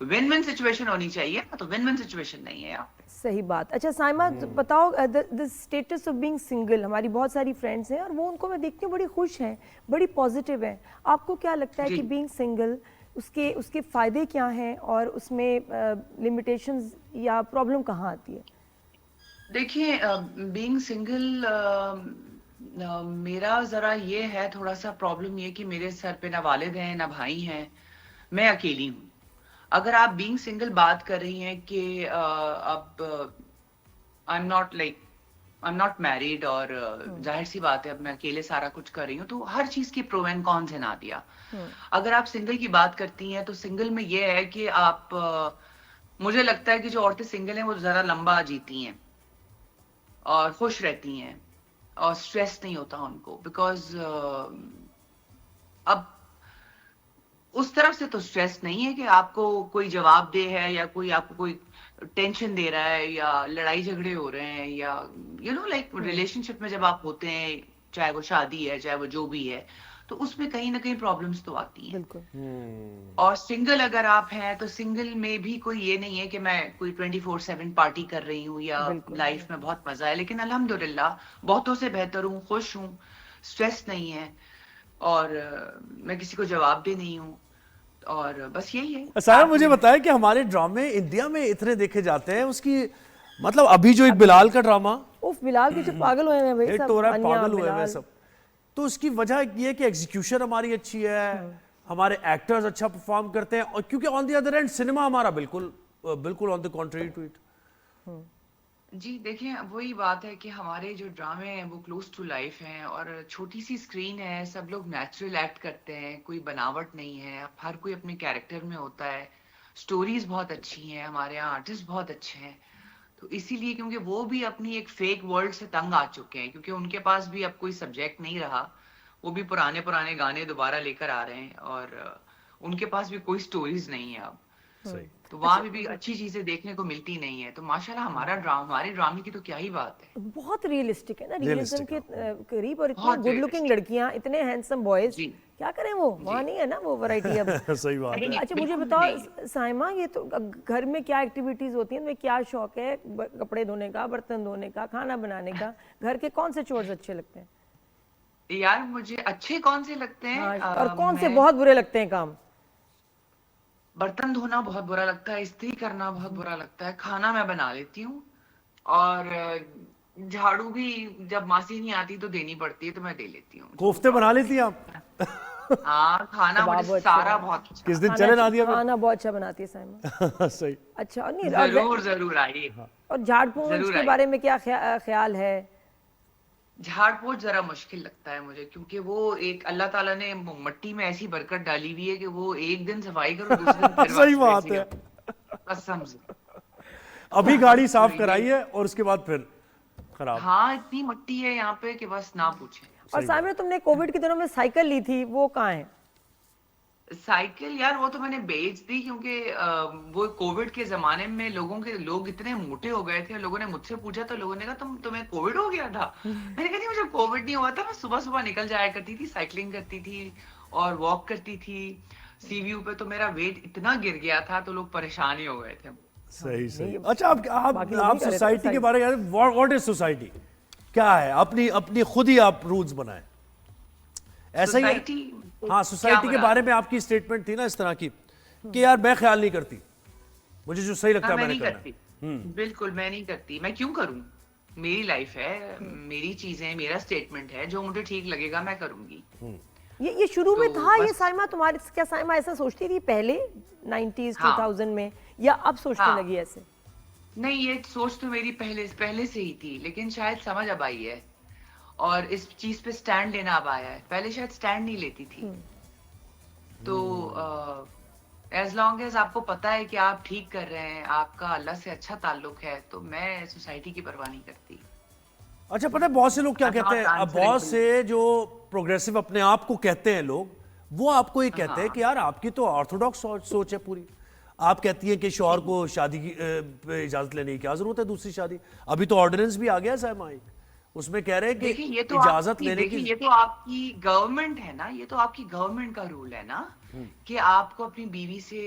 विन विन सिचुएशन होनी चाहिए, तो विन विन सिचुएशन नहीं है यहाँ पे। सही बात। अच्छा साइमा, बताओ the status of being single. हमारी बहुत सारी फ्रेंड्स हैं और वो उनको मैं देखती हूँ बड़ी खुश हैं, बड़ी पॉजिटिव हैं। आपको क्या लगता है जी। कि बीइंग सिंगल उसके उसके फायदे क्या हैं और उसमें लिमिटेशंस या प्रॉब्लम कहाँ आती है? देखिए बीइंग सिंगल मेरा जरा ये है, थोड़ा सा प्रॉब्लम ये कि मेरे सर पे ना वालिद हैं ना भाई हैं, मैं अकेली हूँ। अगर आप बीइंग सिंगल बात कर रही हैं कि अब आई एम नॉट मैरिड, और जाहिर सी बात है अब मैं अकेले सारा कुछ कर रही हूँ, तो हर चीज की प्रो एंड कॉन्स है नादिया। अगर आप सिंगल की बात करती हैं, तो सिंगल में ये है कि आप मुझे लगता है कि जो औरतें सिंगल हैं वो जरा लंबा जीती हैं और खुश रहती हैं और स्ट्रेस नहीं होता उनको, बिकॉज अब उस तरफ से तो स्ट्रेस नहीं है कि आपको कोई जवाब दे है या कोई आपको कोई टेंशन दे रहा है या लड़ाई झगड़े हो रहे हैं, या लाइक रिलेशनशिप में जब आप होते हैं, चाहे वो शादी है चाहे वो जो भी है, तो उसमें कहीं ना कहीं प्रॉब्लम्स तो आती हैं। बिल्कुल। और सिंगल अगर आप हैं, तो सिंगल में भी कोई ये नहीं है कि मैं कोई 24/7 पार्टी कर रही हूँ या लाइफ में बहुत मजा है, लेकिन अल्हम्दुलिल्लाह बहुतों से बेहतर हूँ, खुश हूँ, स्ट्रेस नहीं है, और मैं किसी को जवाब भी नहीं हूँ, और बस यही है। सारा मुझे बताया कि हमारे ड्रामे इंडिया में इतने देखे जाते हैं, उसकी मतलब अभी जो एक बिलाल का ड्रामा उफ, बिलाल के जो पागल हुए हैं भाई हिट सब, हो रहा है, अनिया, पागल हुए हैं बिलाल। सब, तो उसकी वजह ये है कि एग्जीक्यूशन हमारी अच्छी है, हमारे एक्टर्स अच्छा परफॉर्म करते हैं, और क्योंकि on the other end cinema हमारा बिल्कुल on the contrary to it. जी देखिए, वही बात है कि हमारे जो ड्रामे हैं वो क्लोज टू लाइफ हैं, और छोटी सी स्क्रीन है, सब लोग नेचुरल एक्ट करते हैं, कोई बनावट नहीं है, हर कोई अपने कैरेक्टर में होता है, स्टोरीज बहुत अच्छी हैं, हमारे यहाँ आर्टिस्ट बहुत अच्छे हैं, तो इसीलिए क्योंकि वो भी अपनी एक फेक वर्ल्ड से तंग आ चुके हैं, क्योंकि उनके पास भी अब कोई सब्जेक्ट नहीं रहा, वो भी पुराने पुराने गाने दोबारा लेकर आ रहे हैं, और उनके पास भी कोई स्टोरीज नहीं है अब, तो वहां भी अच्छी चीजें देखने को मिलती नहीं है। तो माशाल्लाह हमारे ड्रामे की तो क्या ही बात है, बहुत रियलिस्टिक है ना, रियलिज्म के करीब, और इतनी बहुत गुड लुकिंग लड़कियां, इतने हैंडसम बॉयज, क्या करें वो वहाँ नहीं है ना वो वैरायटी अब। सही बात है। अच्छा मुझे बताओ साइमा, ये तो घर में क्या एक्टिविटीज होती हैं, तुम्हें क्या शौक है? कपड़े धोने का, बर्तन धोने का, खाना बनाने का, घर के कौन से चोर्स अच्छे लगते हैं? यार मुझे अच्छे कौन से लगते हैं, और कौन से बहुत बुरे लगते हैं काम? बर्तन धोना बहुत बुरा लगता है, इस्त्री करना बहुत बुरा लगता है, खाना मैं बना लेती हूँ, और झाड़ू भी जब मासी नहीं आती तो देनी पड़ती है, तो मैं दे लेती हूँ। कोफ्ते बना लेती हैं आप? हाँ, खाना कबाब मुझे अच्छा सारा है। बहुत अच्छा। किस दिन चले नादिया खाना बहुत अच्छा बनाती है साइमा। सही। अच्छा, और नहीं और जरूर जरूर आइए। और झाड़ पोंछ जरूर के आइए। बारे में क्या ख्याल है? झाड़ पोंछ जरा मुश्किल लगता है मुझे, क्योंकि वो एक अल्लाह ताला ने मट्टी में ऐसी बरकत डाली हुई है कि वो एक दिन सफाई करो, दूसरे दिन फिर सही वापस बात है। वैसे ही। कसम से। अभी गाड़ी साफ तो कराई ये- है और उसके बाद फिर खराब। हाँ, इतनी मट्टी है यहाँ पे कि बस ना पूछे। और साइमा, तुमने कोविड के दिनों में साइकिल ली थी, वो कहाँ है? साइकिल यार वो तो मैंने बेच दी, क्योंकि वो कोविड के जमाने में लोग इतने मोटे हो गए थे। लोगों ने मुझसे पूछा तो लोगों ने कहा तुम्हें कोविड हो गया था? मैंने कहा नहीं, मुझे कोविड नहीं हुआ था। मैं सुबह सुबह निकल जाया करती थी, साइकिलिंग करती थी और वॉक करती थी। सीव्यू पे तो मेरा वेट इतना गिर गया था तो लोग परेशान ही हो गए थे। सही सही। अच्छा, आप बाकी लोग नहीं कर रहे थे सोसाइटी के बारे में, व्हाट इज सोसाइटी, क्या है? अपनी अपनी खुद ही आप रूल्स बनाए, ऐसा ही है? सोसाइटी हाँ, सोसाइटी के बारे में आपकी स्टेटमेंट थी ना इस तरह की कि यार मैं ख्याल नहीं करती, मुझे जो सही लगता है मैं मैंने नहीं करना करती। बिल्कुल मैं नहीं करती। मैं क्यों करूं? मेरी लाइफ है, मेरी चीजें, मेरा स्टेटमेंट है, जो मुझे ठीक लगेगा मैं करूंगी। ये शुरू में तो था ये बस- साइमा तुम्हारे? क्या साइमा ऐसा सोचती थी पहले 90s हाँ। 2000 में, या अब सोचने हाँ। लगी ऐसे? नहीं, ये सोच तो मेरी पहले से ही थी, लेकिन शायद समझ अब आई है और इस चीज पे स्टैंड लेना अब आया है। पहले शायद स्टैंड नहीं लेती थी। तो एज लॉन्ग एज आपको पता है कि आप ठीक कर रहे हैं, आपका अल्लाह से अच्छा ताल्लुक है, तो मैं सोसाइटी की परवाह नहीं करती। अच्छा, पता है बहुत से लोग क्या I'm कहते हैं, not अब बहुत answering से जो प्रोग्रेसिव अपने आप को कहते हैं लोग, वो आपको ये कहते हैं कि यार आपकी तो ऑर्थोडॉक्स सोच है पूरी। आप कहती हैं कि शौहर को शादी की पे इजाजत लेने की क्या जरूरत है, दूसरी शादी? अभी तो ऑर्डिनेंस भी आ गया है साहब, उसमें कह रहे हैं देखिए कि ये तो इजाजत लेने की। ये तो आपकी गवर्नमेंट है ना, ये तो आपकी गवर्नमेंट का रूल है ना कि आपको अपनी बीवी से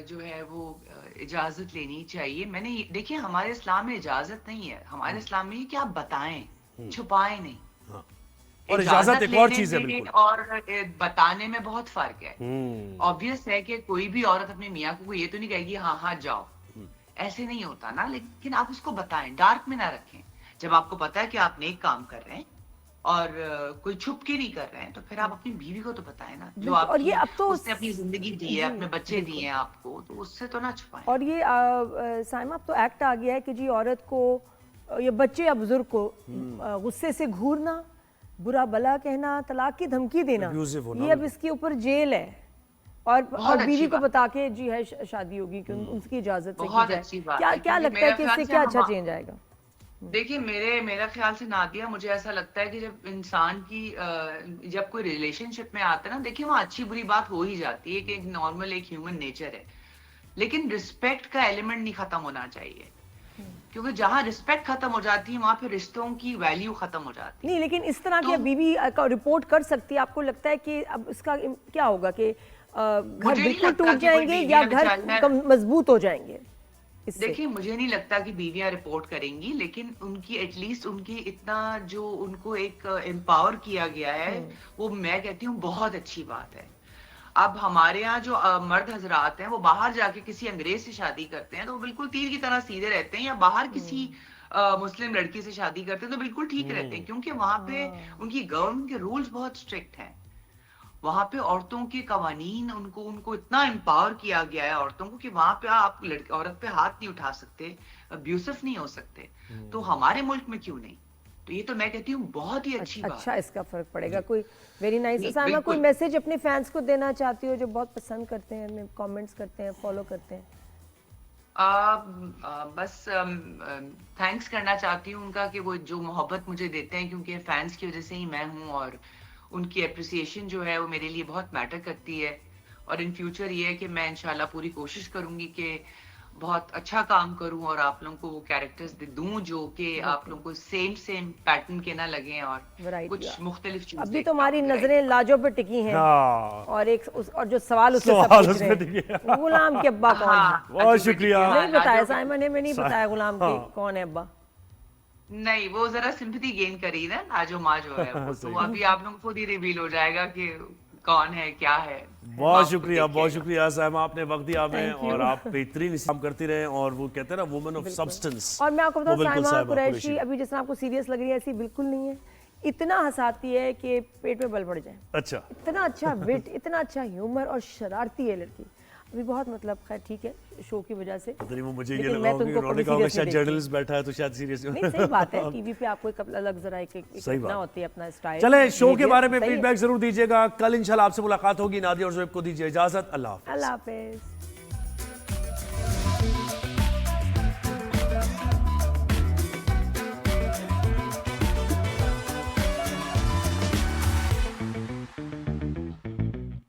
जो है वो इजाजत लेनी चाहिए। देखिए हमारे इस्लाम में इजाजत नहीं है। हमारे इस्लाम में ये कि आप बताएं, छुपाएं नहीं। और इजाजत एक और लेने चीज है में बिल्कुल। और बताने में बहुत फर्क है। ऑब्वियस है कि कोई भी औरत अपने मियाँ को ये तो नहीं कहेगी हाँ हाँ जाओ, ऐसे नहीं होता ना। लेकिन आप उसको बताएं, डार्क में ना रखें। जब आपको पता है कि आप नेक काम कर रहे हैं और कोई छुप के नहीं कर रहे हैं, तो फिर आप अपनी बीवी को तो बताएं ना, जो और ये अब तो उसने अपनी जिंदगी दी है, अपने बच्चे दिए हैं आपको, तो उससे तो ना छुपाएं। और ये साइमा, अब तो एक्ट आ गया है कि जी औरत को या बच्चे या बुजुर्ग को गुस्से से घूरना, बुरा भला कहना, तलाक की धमकी देना, Abusive होना ये अब इसके ऊपर जेल है। और अच्छी बीवी को बात। बता के जी है शादी होगी कि उनकी इजाजत से बहुत की अच्छी जाए। बात क्या है, क्या क्योंकि लगता है मेरा कि ख्याल इससे से क्या अच्छा हम- चेंज आएगा? देखिए मेरा ख्याल से नादिया, मुझे ऐसा लगता है कि जब इंसान की जब कोई रिलेशनशिप में आता है ना, देखिए वहाँ अच्छी बुरी बात हो ही जाती है कि एक नॉर्मल एक ह्यूमन नेचर है, लेकिन रिस्पेक्ट का एलिमेंट नहीं खत्म होना चाहिए। क्योंकि जहाँ रिस्पेक्ट खत्म हो जाती है वहां पे रिश्तों की वैल्यू खत्म हो जाती है। नहीं, लेकिन इस तरह की तो- अब बीवी का रिपोर्ट कर सकती है? आपको लगता है कि अब इसका क्या होगा कि घर मुझे नहीं बिल्कुल लगता टूट कि कोई जाएंगे बीवी या है घर बेचारी- कम मजबूत हो जाएंगे इससे? देखिए मुझे नहीं लगता कि बीवियां रिपोर्ट करेंगी, लेकिन उनकी एटलीस्ट उनकी इतना जो उनको एक एम्पावर किया गया है, वो मैं कहती हूँ बहुत अच्छी बात है। अब हमारे यहाँ जो मर्द हजरात हैं वो बाहर जाके किसी अंग्रेज से शादी करते हैं तो वो बिल्कुल तीर की तरह सीधे रहते हैं, या बाहर किसी मुस्लिम लड़की से शादी करते हैं तो बिल्कुल ठीक रहते हैं, क्योंकि वहां पे उनकी गवर्नमेंट के रूल्स बहुत स्ट्रिक्ट हैं। वहां पे औरतों के कवानीन उनको इतना एम्पावर किया गया है औरतों को कि वहां पे आप औरत पे हाथ नहीं उठा सकते, अब्यूसिव नहीं हो सकते। तो हमारे मुल्क में क्यों नहीं? तो ये तो मैं कहती हूँ बहुत ही अच्छी बात अच्छा, इसका फर्क पड़ेगा। कोई वेरी नाइस। नहीं, साइमा, कोई बिल्कुल। मैसेज अपने फैंस को देना चाहती हो जो बहुत पसंद करते हैं, कमेंट्स करते हैं, फॉलो करते हैं? बस थैंक्स करना चाहती हूँ उनका कि वो जो मोहब्बत मुझे देते हैं, क्योंकि फैंस की वजह से ही मैं हूँ, और उनकी अप्रिसिएशन जो है वो मेरे लिए बहुत मैटर करती है। और इन फ्यूचर ये है कि मैं इंशाल्लाह पूरी कोशिश करूंगी कि बहुत अच्छा काम करूं और आप लोगों को वो कैरेक्टर्स दूं जो कि आप लोगों को सेम पैटर्न के ना लगें और Variety कुछ मुख्तलिफ चीजें। अभी तो हमारी नजरें लाजो पे टिकी हैं। हाँ, और और जो सवाल उससे सब सवाल पूछ उसमें रहे टिके हैं। हैं, गुलाम के अब्बा कौन है? बहुत शुक्रिया। नहीं बताया साइमा ने, मैं नहीं बताया गुलाम के हाँ। कौन है अब्बा। नहीं, वो जरा सिंपैथी गेन करी ना, नाजो माजो है वो, तो अभी आप लोगों को खुद ही रिवील हो जाएगा कि कौन है क्या है। बहुत शुक्रिया, बहुत शुक्रिया साहब, आपने वक्त दिया हमें और आप बेहतरीन काम करती रहे। और वो कहते हैं ना वुमन ऑफ सब्सटेंस। और मैं आपको बताऊं, वो बिल्कुल साइमा साहिबा कुरैशी कुरैशी। अभी जिस तरह आपको सीरियस लग रही है ऐसी बिल्कुल नहीं है। इतना हंसाती है कि पेट में बल पड़ जाए। अच्छा, इतना अच्छा विट, इतना अच्छा ह्यूमर और शरारती है लड़की। अभी बहुत मतलब खैर ठीक है शो की वजह से, पता नहीं वो मुझे ये लेकिन लगा मैं होगा कि तुमको उन्होंने कभी कहा होगा serious शायद नहीं देखती। जर्नलिस्ट बैठा है तो शायद सीरियस नहीं सही बात है, टीवी पे आपको एक अलग जरा एक सही रखना बात। होती है अपना स्टाइल। चले शो के behavior, बारे में सही है। फीडबैक जरूर दीजिएगा। कल इंशाल्लाह आपसे मुलाकात होगी। नादिया और ज़ोएब को दीजिए इजाजत। अल्लाह हाफ़िज़। अल्लाह हाफिज।